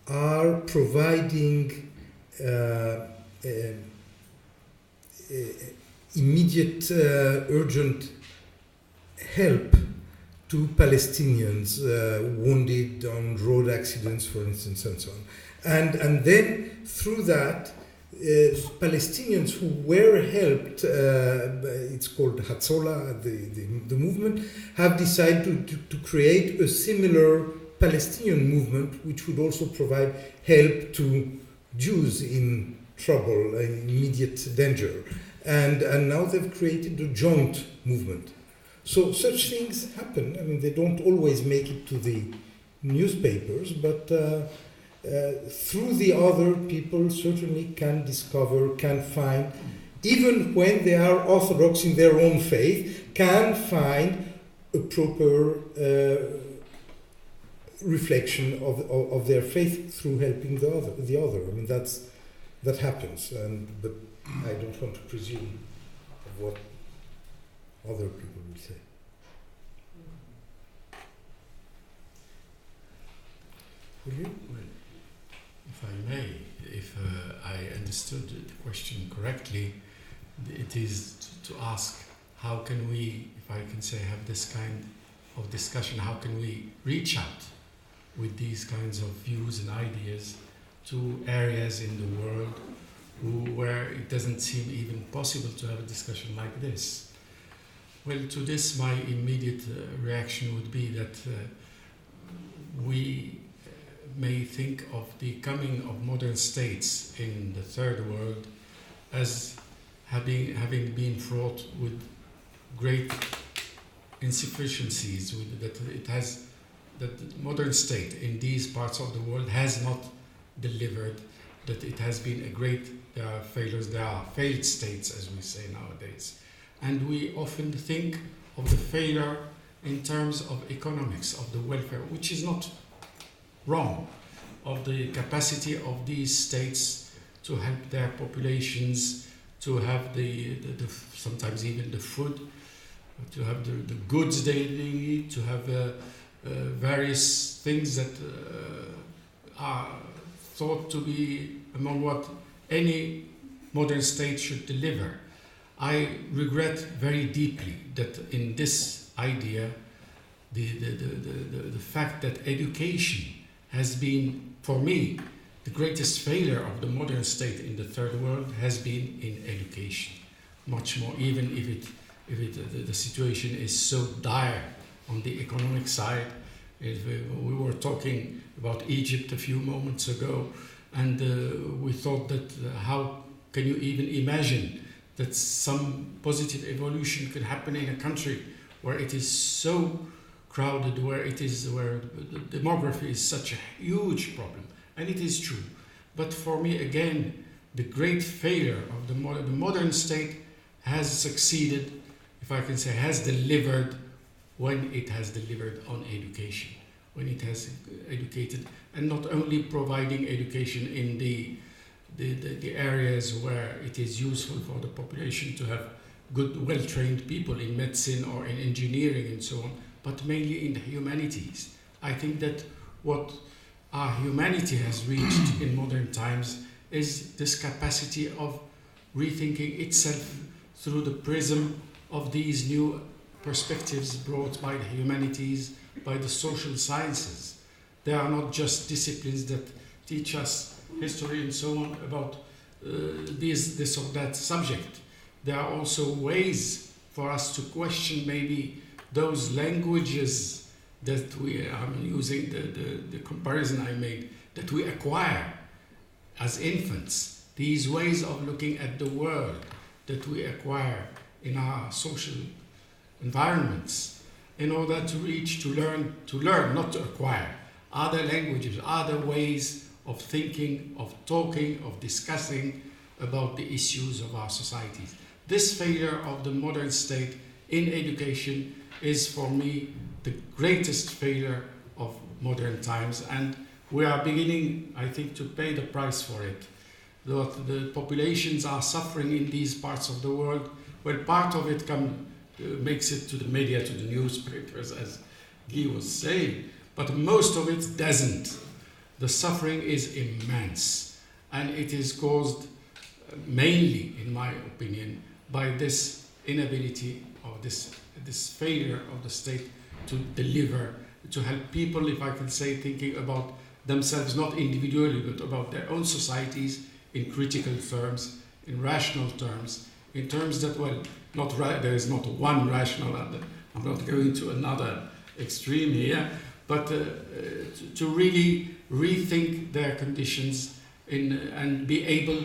are providing immediate, urgent help to Palestinians wounded on road accidents, for instance, and so on. And then through that, Palestinians who were helped, it's called Hatzolah, the movement, have decided to create a similar Palestinian movement which would also provide help to Jews in trouble, in immediate danger. And now they've created a joint movement. So such things happen. I mean, they don't always make it to the newspapers, but through the other, people certainly can discover, can find, even when they are orthodox in their own faith, can find a proper reflection of their faith through helping the other. I mean, that happens, but I don't want to presume of what other people will say. Will you? Well, if I may, if I understood the question correctly, it is to ask how can we, if I can say, have this kind of discussion, how can we reach out with these kinds of views and ideas to areas in the world where it doesn't seem even possible to have a discussion like this? Well, to this, my immediate reaction would be that we may think of the coming of modern states in the third world as having been fraught with great insufficiencies, that the modern state in these parts of the world has not delivered, that it has been there are failures, there are failed states, as we say nowadays. And we often think of the failure in terms of economics, of the welfare, which is not wrong, of the capacity of these states to help their populations, to have the sometimes even the food, to have the goods they need, to have various things that are thought to be among what any modern state should deliver. I regret very deeply that in this idea, the fact that education has been, for me, the greatest failure of the modern state in the third world has been in education. Much more, even if the situation is so dire on the economic side. We were talking about Egypt a few moments ago, and we thought that how can you even imagine that some positive evolution could happen in a country where it is so crowded, where the demography is such a huge problem. And it is true. But for me, again, the great failure of the modern state has succeeded, if I can say, has delivered when it has delivered on education, when it has educated, and not only providing education in the the areas where it is useful for the population to have good, well-trained people in medicine or in engineering and so on, but mainly in the humanities. I think that what our humanity has reached in modern times is this capacity of rethinking itself through the prism of these new perspectives brought by the humanities, by the social sciences. They are not just disciplines that teach us history and so on about this or that subject. There are also ways for us to question maybe those languages that we are using, the comparison I made, that we acquire as infants, these ways of looking at the world that we acquire in our social environments in order to learn, not to acquire other languages, other ways of thinking, of talking, of discussing about the issues of our societies. This failure of the modern state in education is for me the greatest failure of modern times, and we are beginning, I think, to pay the price for it. The populations are suffering in these parts of the world. Well, part of it makes it to the media, to the newspapers, as Guy was saying, but most of it doesn't. The suffering is immense, and it is caused mainly, in my opinion, by this inability or this failure of the state to deliver, to help people, if I can say, thinking about themselves, not individually, but about their own societies in critical terms, in rational terms, in terms that, well, there is not one rational, I'm not going to another extreme here, but to really rethink their conditions and be able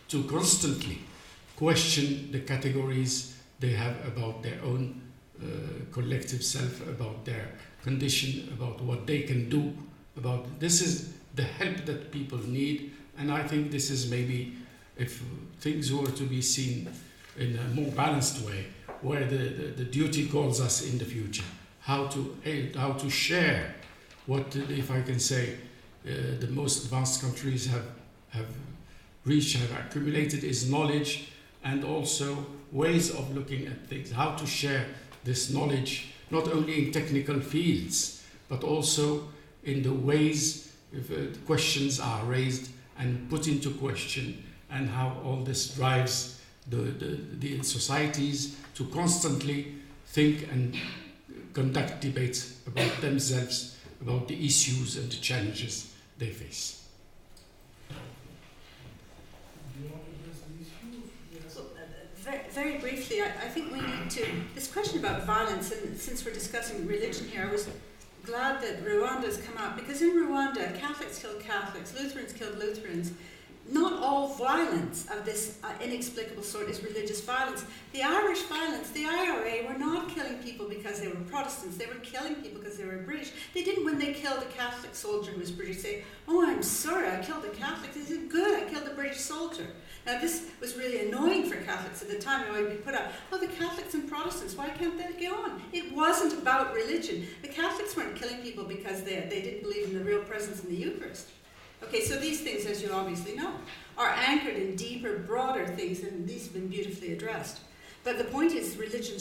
to constantly question the categories they have about their own collective self, about their condition, about what they can do, about this is the help that people need. And I think this is maybe, if things were to be seen in a more balanced way, where the duty calls us in the future, how to share what, if I can say, the most advanced countries have reached, have accumulated is knowledge, and also ways of looking at things, how to share this knowledge, not only in technical fields, but also in the ways questions are raised and put into question, and how all this drives the societies to constantly think and conduct debates about themselves, about the issues and the challenges they face. Very briefly, I think we need to, this question about violence, and since we're discussing religion here, I was glad that Rwanda's come out, because in Rwanda, Catholics killed Catholics, Lutherans killed Lutherans. Not all violence of this inexplicable sort is religious violence. The Irish violence, the IRA were not killing people because they were Protestants, they were killing people because they were British. They didn't, when they killed a Catholic soldier who was British, say, "Oh, I'm sorry, I killed a Catholic." They said, "Good, I killed a British soldier." Now this was really annoying for Catholics at the time. It would be put up, "Oh, the Catholics and Protestants, why can't they get on?" It wasn't about religion. The Catholics weren't killing people because they didn't believe in the real presence in the Eucharist. Okay, so these things, as you obviously know, are anchored in deeper, broader things, and these have been beautifully addressed. But the point is,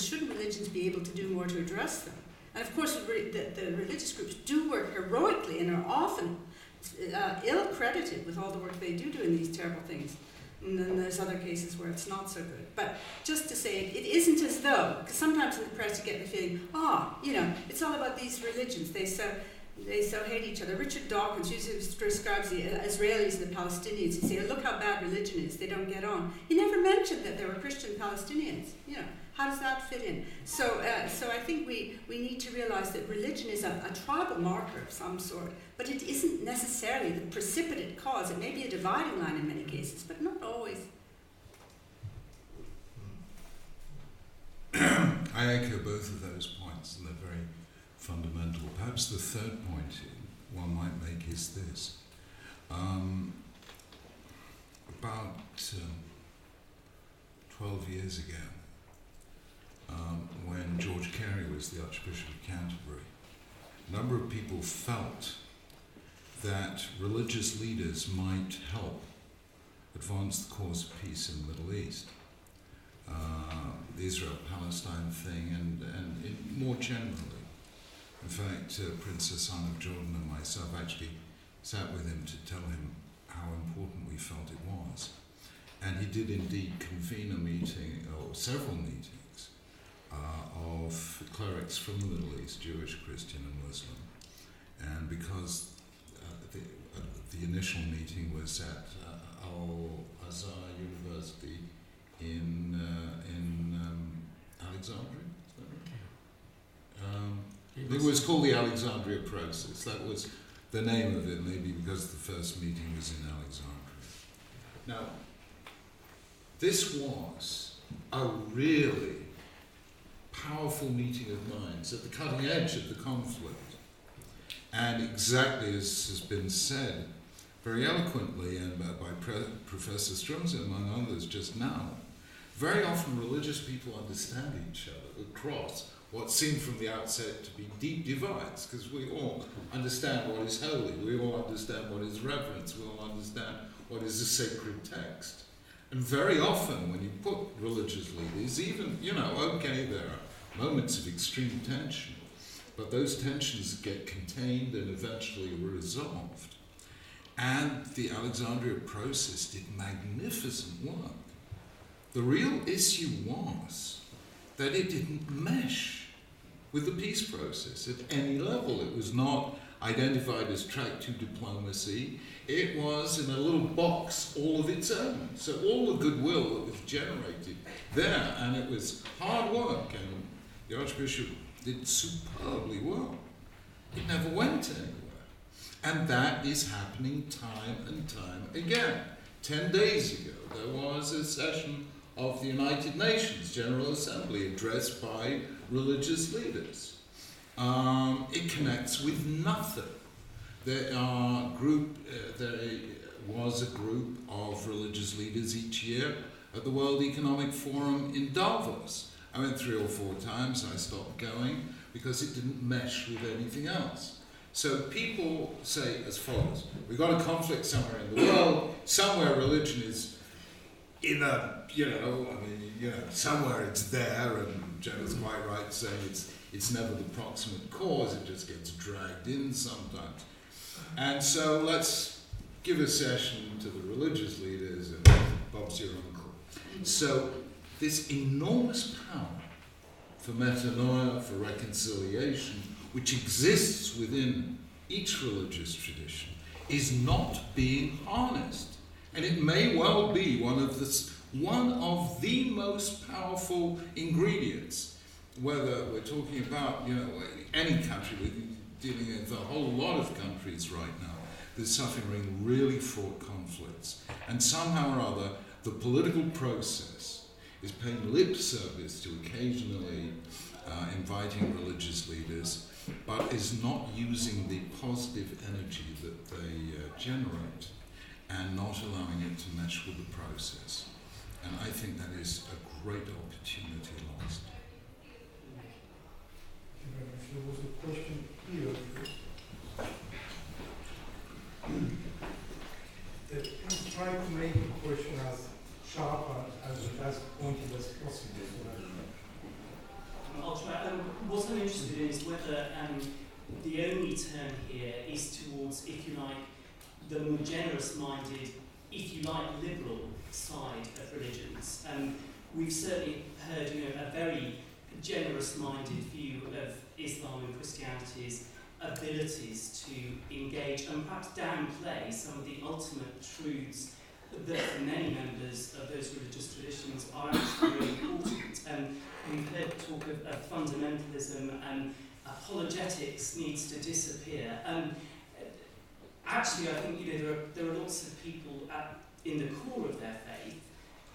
shouldn't religions be able to do more to address them? And of course, the religious groups do work heroically and are often ill-credited with all the work they do in these terrible things. And then there's other cases where it's not so good. But just to say, it isn't as though, because sometimes in the press you get the feeling, it's all about these religions. They so hate each other. Richard Dawkins usually describes the Israelis and the Palestinians. He says, "Look how bad religion is. They don't get on." He never mentioned that there were Christian Palestinians. How does that fit in? So I think we need to realize that religion is a tribal marker of some sort, but it isn't necessarily the precipitate cause. It may be a dividing line in many cases, but not always. I echo both of those points, and they're very fundamental. Perhaps the third point one might make is this. About 12 years ago, when George Carey was the Archbishop of Canterbury, a number of people felt that religious leaders might help advance the cause of peace in the Middle East. The Israel-Palestine thing and more generally. In fact, Princess Anne of Jordan and myself actually sat with him to tell him how important we felt it was. And he did indeed convene a meeting, or several meetings, of clerics from the Middle East, Jewish, Christian and Muslim. And because the initial meeting was at Al-Azhar University in Alexandria, is that right? It was called the Alexandria Process. That was the name of it, maybe because the first meeting was in Alexandria. Now, this was a really powerful meeting of minds at the cutting edge of the conflict. And exactly as has been said very eloquently and by Professor Strumse, among others, just now, very often religious people understand each other across what seemed from the outset to be deep divides, because we all understand what is holy, we all understand what is reverence, we all understand what is a sacred text. And very often when you put religious leaders, even, okay, there are moments of extreme tension, but those tensions get contained and eventually resolved. And the Alexandria Process did magnificent work. The real issue was that it didn't mesh with the peace process at any level. It was not identified as track 2 diplomacy. It was in a little box all of its own. So all the goodwill that was generated there, and it was hard work, and the Archbishop did superbly well. It never went anywhere. And that is happening time and time again. 10 days ago, there was a session of the United Nations General Assembly addressed by religious leaders. It connects with nothing. There was a group of religious leaders each year at the World Economic Forum in Davos. I went 3 or 4 times, I stopped going because it didn't mesh with anything else. So people say as follows: we've got a conflict somewhere in the world, somewhere religion is in a, somewhere it's there, and Jenna's quite right saying it's never the proximate cause, it just gets dragged in sometimes. And so let's give a session to the religious leaders, and Bob's your uncle. So this enormous power for metanoia, for reconciliation, which exists within each religious tradition, is not being harnessed. And it may well be one of the most powerful ingredients, whether we're talking about any country. We're dealing with a whole lot of countries right now that are suffering really fraught conflicts. And somehow or other, the political process is paying lip service to occasionally inviting religious leaders, but is not using the positive energy that they generate and not allowing it to mesh with the process. And I think that is a great opportunity lost. There was a question here. Please try to make the question as sharp and as pointed as possible. I'll try. What I'm interested in is whether the only turn here is towards, if you like, the more generous-minded, if you like, liberal side of religions. We've certainly heard, a very generous-minded view of Islam and Christianity's abilities to engage and perhaps downplay some of the ultimate truths that for many members of those religious traditions are actually very important. We've heard talk of fundamentalism and apologetics needs to disappear. Actually, I think there are lots of people in the core of their faith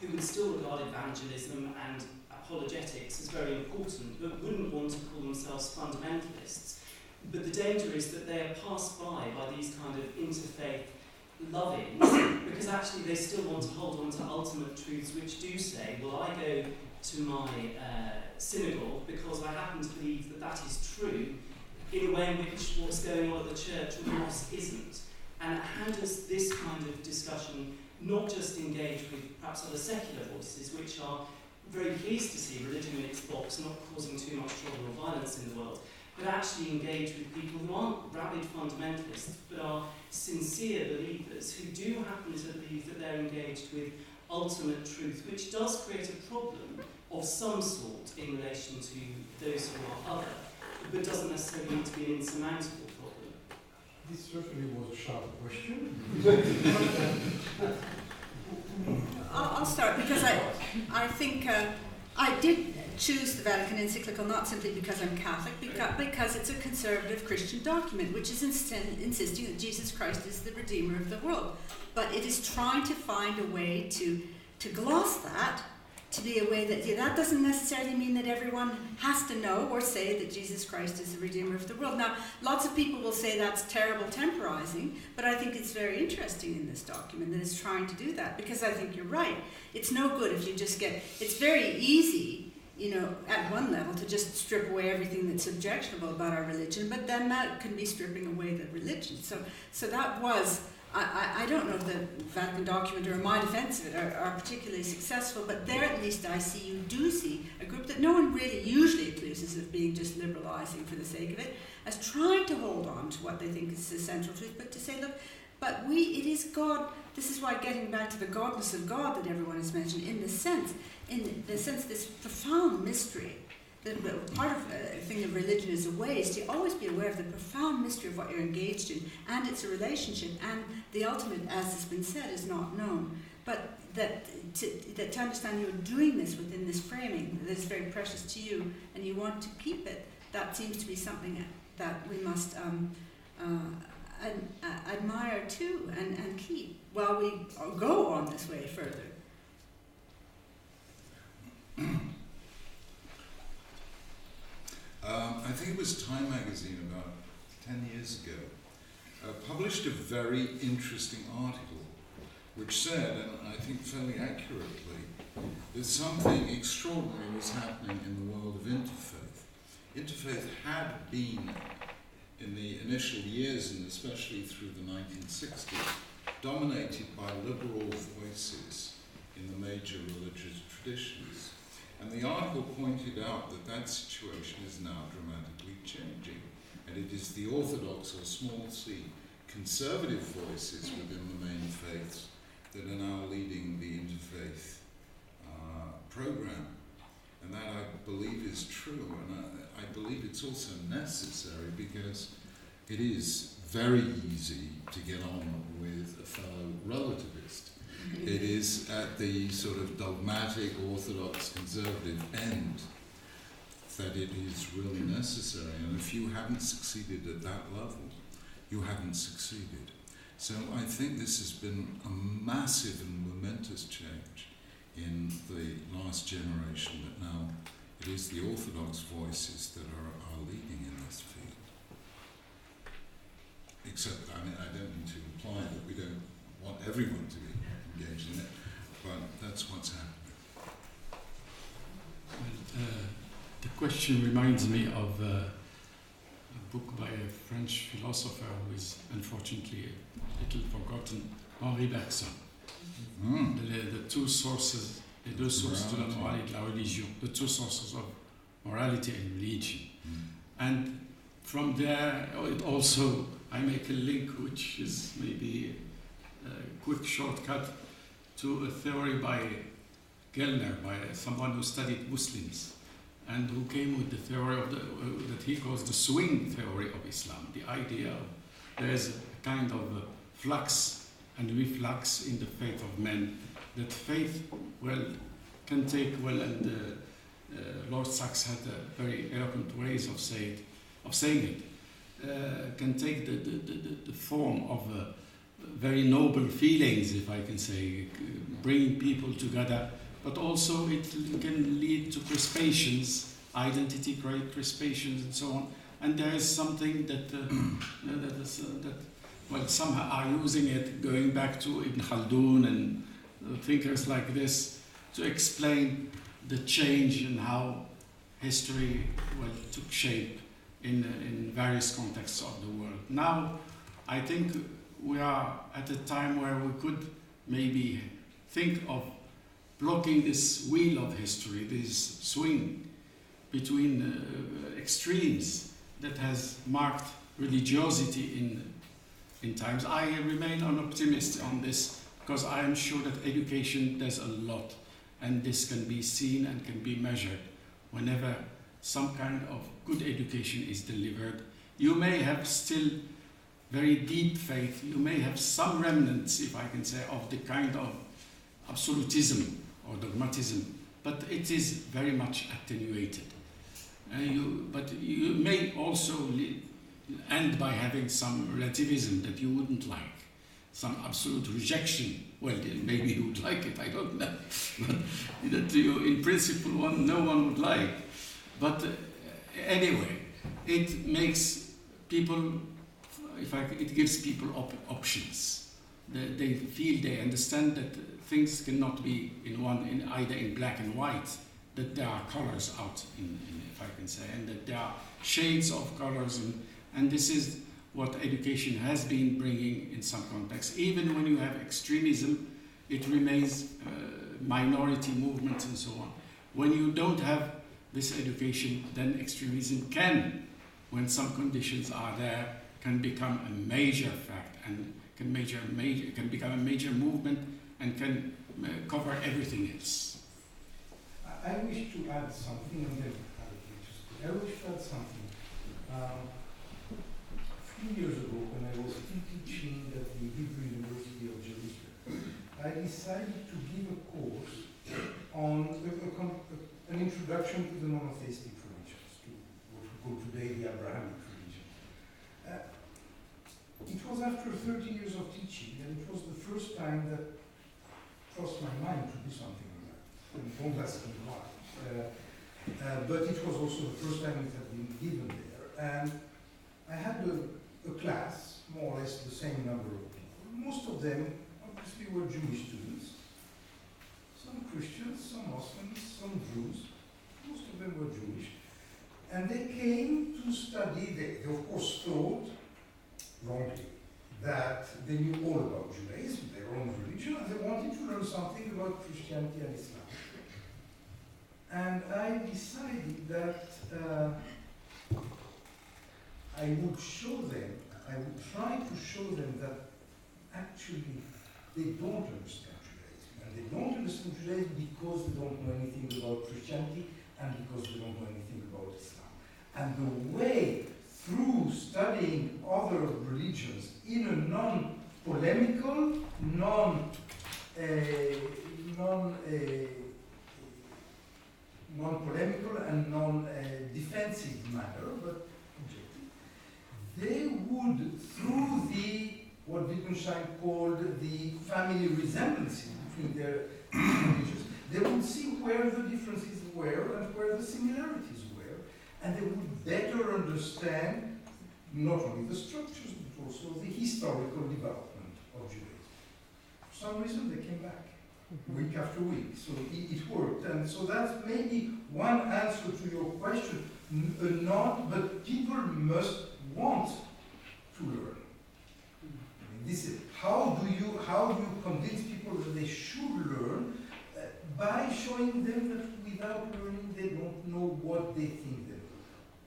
who would still regard evangelism and apologetics as very important, but wouldn't want to call themselves fundamentalists. But the danger is that they are passed by these kind of interfaith love-ins, because actually they still want to hold on to ultimate truths which do say, well, I go to my synagogue because I happen to believe that that is true, in a way in which what's going on at the church or the mosque isn't. And how does this kind of discussion not just engage with perhaps other secular voices, which are very pleased to see religion in its box not causing too much trouble or violence in the world, but actually engage with people who aren't rabid fundamentalists, but are sincere believers who do happen to believe that they're engaged with ultimate truth, which does create a problem of some sort in relation to those who are other, but doesn't necessarily need to be an insurmountable problem. This certainly was a sharp question. I'll start because I think I did choose the Vatican encyclical not simply because I'm Catholic, because it's a conservative Christian document which is insisting that Jesus Christ is the Redeemer of the world. But it is trying to find a way to gloss that, to be a way that doesn't necessarily mean that everyone has to know or say that Jesus Christ is the Redeemer of the world. Now, lots of people will say that's terrible temporizing, but I think it's very interesting in this document that it's trying to do that, because I think you're right. It's no good if you just it's very easy, at one level to just strip away everything that's objectionable about our religion, but then that can be stripping away the religion. So that was, I don't know if the Vatican document or my defense of it are particularly successful, but there at least you do see a group that no one really usually accuses of being just liberalizing for the sake of it, as trying to hold on to what they think is the central truth, but to say, look, but it is God. This is why, getting back to the godness of God that everyone has mentioned, in the sense this profound mystery, that part of a thing of religion is a way, is to always be aware of the profound mystery of what you're engaged in, and it's a relationship, and the ultimate, as has been said, is not known. But that to understand you're doing this within this framing that is very precious to you, and you want to keep it, that seems to be something that we must admire too, and keep while we go on this way further. I think it was Time magazine about 10 years ago published a very interesting article which said, and I think fairly accurately, that something extraordinary was happening in the world of interfaith. Interfaith had been, in the initial years and especially through the 1960s, dominated by liberal voices in the major religious traditions. And the article pointed out that situation is now dramatically changing. And it is the orthodox, or small c, conservative voices within the main faiths that are now leading the interfaith program. And that, I believe, is true. And I believe it's also necessary, because it is very easy to get on with a fellow relativist. It is at the sort of dogmatic, orthodox, conservative end that it is really necessary. And if you haven't succeeded at that level, you haven't succeeded. So I think this has been a massive and momentous change in the last generation, that now it is the orthodox voices that are leading in this field. Except, I mean, I don't mean to imply that we don't want everyone to be engaged in it, but that's what's happening. The question reminds me of a book by a French philosopher who is unfortunately a little forgotten, Henri Bergson. The two sources, les deux sources de la morale et de la religion, the two sources of morality and religion. And from there, also, I make a link which is maybe a quick shortcut to a theory by Gellner, by someone who studied Muslims, and who came with the theory of that he calls the swing theory of Islam, the idea of there's a kind of flux and reflux in the faith of men, that faith, can take, and Lord Sachs had very eloquent ways of saying it, can take the form of very noble feelings, if I can say, bringing people together, but also it can lead to crispations, identity crispations, and so on. And there is something that some are using it, going back to Ibn Khaldun and thinkers like this, to explain the change in how history took shape in various contexts of the world. Now, I think we are at a time where we could maybe think of blocking this wheel of history, this swing between extremes that has marked religiosity in times. I remain an optimist on this because I am sure that education does a lot, and this can be seen and can be measured whenever some kind of good education is delivered. You may have still very deep faith, you may have some remnants, if I can say, of the kind of absolutism or dogmatism, but it is very much attenuated. But you may also end by having some relativism that you wouldn't like, some absolute rejection. Well, maybe you would like it, I don't know, but that in principle no one would like. But anyway, it makes people, it gives people options. They feel, they understand that things cannot be either in black and white, that there are colors out, if I can say, and that there are shades of colors, and this is what education has been bringing in some contexts. Even when you have extremism, it remains minority movements and so on. When you don't have this education, then extremism can, when some conditions are there, can become a major fact and can become a major movement and can cover everything else. I wish to add something, and then I wish to add something. A few years ago, when I was still teaching at the Hebrew University of Jerusalem, I decided to give a course on an introduction to the monotheistic religions, to what we call today the Abrahamic religion. It was after 30 years of teaching, and it was the first time that crossed my mind to do something like that. And don't ask me why. But it was also the first time it had been given there. And I had a class, more or less the same number of people. Most of them, obviously, were Jewish students. Some Christians, some Muslims, some Jews. Most of them were Jewish. And they came to study, they of course thought, wrongly, that they knew all about Judaism, their own religion, and they wanted to learn something about Christianity and Islam. And I decided that I would try to show them that actually they don't understand Judaism. And they don't understand Judaism because they don't know anything about Christianity and because they don't know anything about Islam. And the way through studying other religions in a non-polemical, non-polemical and non-defensive manner, but objective, they would, through what Wittgenstein called the family resemblances between their religions, they would see where the differences were and where the similarities were, and they would better understand not only the structures but also the historical development of Judaism. For some reason they came back week after week, so it worked. And so that's maybe one answer to your question, but people must want to learn. I mean, this is, how do you convince people that they should learn? By showing them that without learning they don't know what they think they know.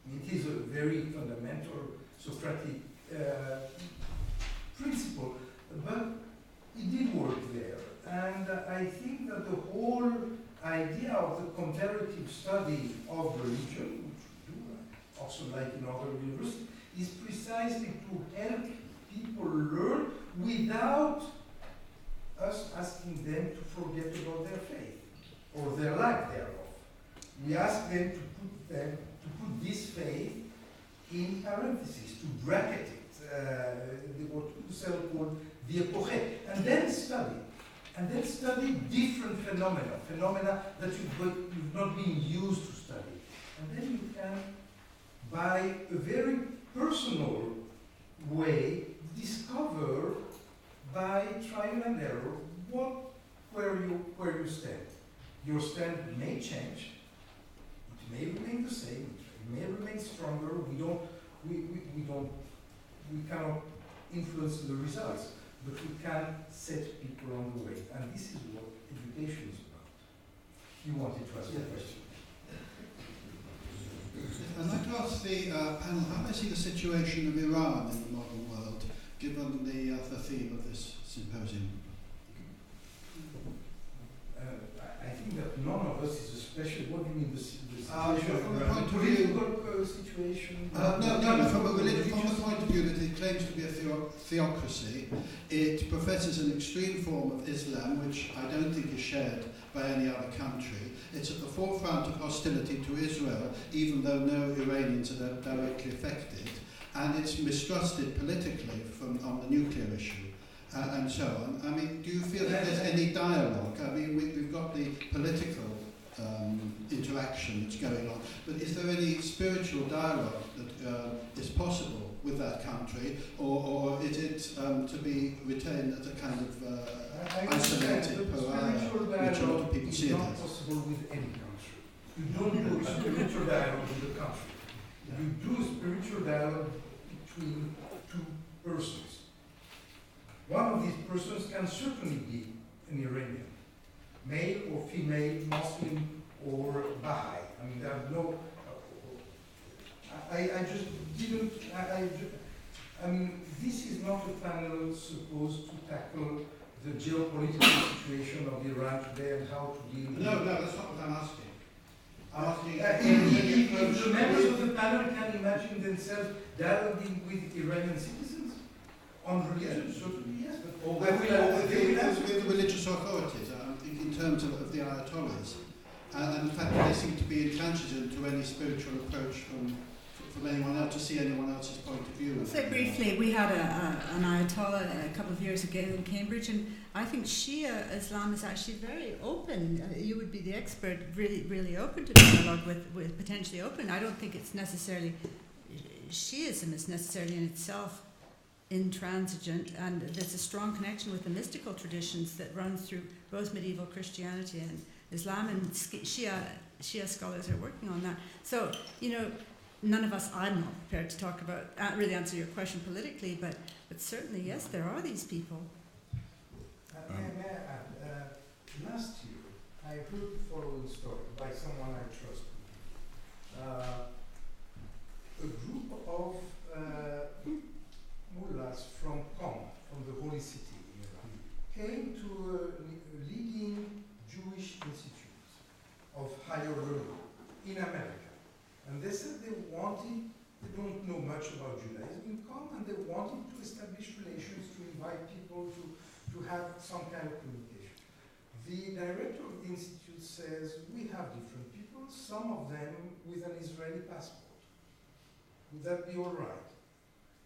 I mean, it is a very fundamental Socratic principle, but it did work there. And I think that the whole idea of the comparative study of religion, which we do also like in other universities, is precisely to help people learn without us asking them to forget about their faith or their lack thereof. We ask them to put this faith in parentheses, to bracket it, what Husserl called the epoche, and then study. And then study different phenomena that you've not been used to study. And then you can, by a very personal way, discover by trial and error where you stand. Your stand may change, it may remain the same, it may remain stronger. We cannot influence the results. but we can set people on the way. And this is what education is about. You wanted to ask a question. I'd like to ask the panel how they see the situation of Iran in the modern world, given the theme of this symposium. I think that none of us is a special. What do you mean the situation? From the point of view, political situation? no, from the point of view that it claims to be a theocracy, it professes an extreme form of Islam, which I don't think is shared by any other country. It's at the forefront of hostility to Israel, even though no Iranians are directly affected, and it's mistrusted politically on the nuclear issue. And so on. I mean, do you feel that there's any dialogue? I mean, we've got the political interaction that's going on, but is there any spiritual dialogue that is possible with that country, or is it to be retained as a kind of isolated pariah, which a lot of people see it as? It's not possible with any country. You don't do spiritual dialogue with the country. You do spiritual dialogue between two persons. One of these persons can certainly be an Iranian, male or female, Muslim or Baha'i. I mean, there are no. I just didn't. I mean, this is not a panel supposed to tackle the geopolitical situation of Iran today and how to deal with it. No, that's not what I'm asking. I'm asking if the members of the panel can imagine themselves dialoguing with Iranian citizens on religion, certainly yes. But with the religious authorities, in terms of the Ayatollahs, and the fact that they seem to be intransigent to any spiritual approach from anyone else, to see anyone else's point of view. So briefly, we had an Ayatollah a couple of years ago in Cambridge, and I think Shia Islam is actually very open. You would be the expert, really open to dialogue with potentially open. I don't think it's necessarily, Shiism is necessarily in itself intransigent, and there's a strong connection with the mystical traditions that runs through both medieval Christianity and Islam, and Shia scholars are working on that. So, none of us, I'm not prepared to talk about, really answer your question politically, but certainly, yes, there are these people. May I add, last year, I heard the following story by someone I trust. A group of mullahs from Qom, from the holy city in Iran, came to a leading Jewish institute of higher learning in America. And they said they don't know much about Judaism in Qom, and they wanted to establish relations, to invite people to have some kind of communication. The director of the institute says, we have different people, some of them with an Israeli passport. Would that be all right?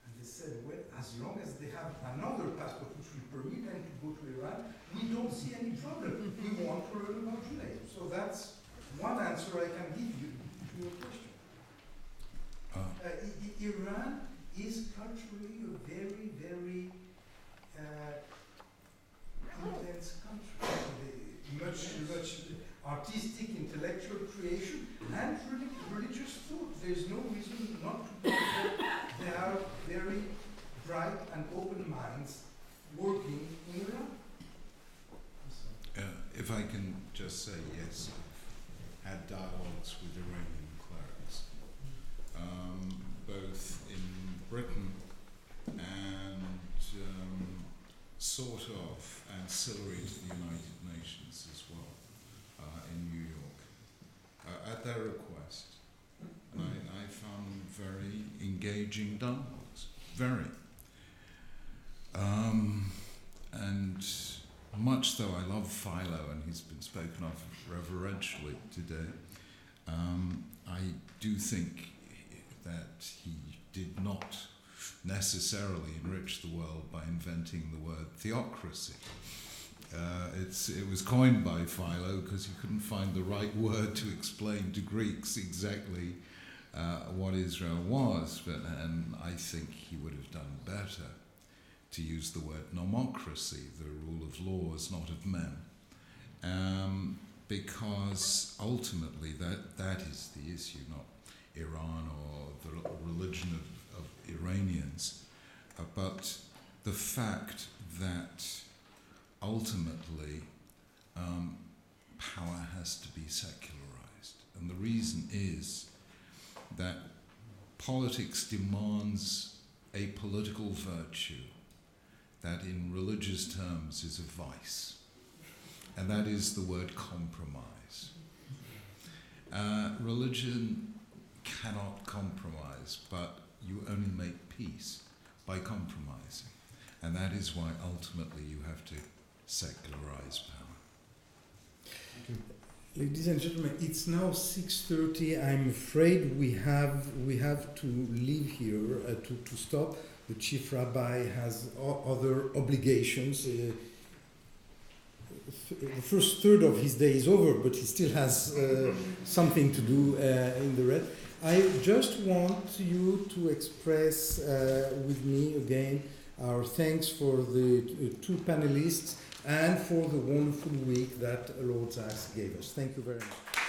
And they said, well, as long as they have another passport which will permit them to go to Iran, we don't see any problem. We want to learn about Judaism. So that's one answer I can give you to your question. Iran is culturally a very, very intense country. Much artistic, intellectual creation, and religious thought. There's no reason not to believe that there are very bright and open minds working in Iran. If I can just say, yes, I've had dialogues with Iranian clerics, both in Britain and sort of ancillary to the United Nations as well, in New York, at their request. And I found them very engaging dialogues, very. And much though I love Philo, and he's been spoken of reverentially today, I do think that he did not necessarily enrich the world by inventing the word theocracy. It was coined by Philo because he couldn't find the right word to explain to Greeks exactly what Israel was, and I think he would have done better to use the word nomocracy, the rule of laws, not of men, because ultimately that is the issue, not Iran or the religion of Iranians, but the fact that ultimately power has to be secularized. And the reason is that politics demands a political virtue that in religious terms is a vice, and that is the word compromise. Religion cannot compromise, but you only make peace by compromising, and that is why ultimately you have to secularize power. Ladies and gentlemen, it's now 6:30. I'm afraid we have to leave here to stop. The chief rabbi has other obligations. The first third of his day is over, but he still has something to do in the rest. I just want you to express with me again our thanks for the two panelists and for the wonderful week that Lord Sachs gave us. Thank you very much.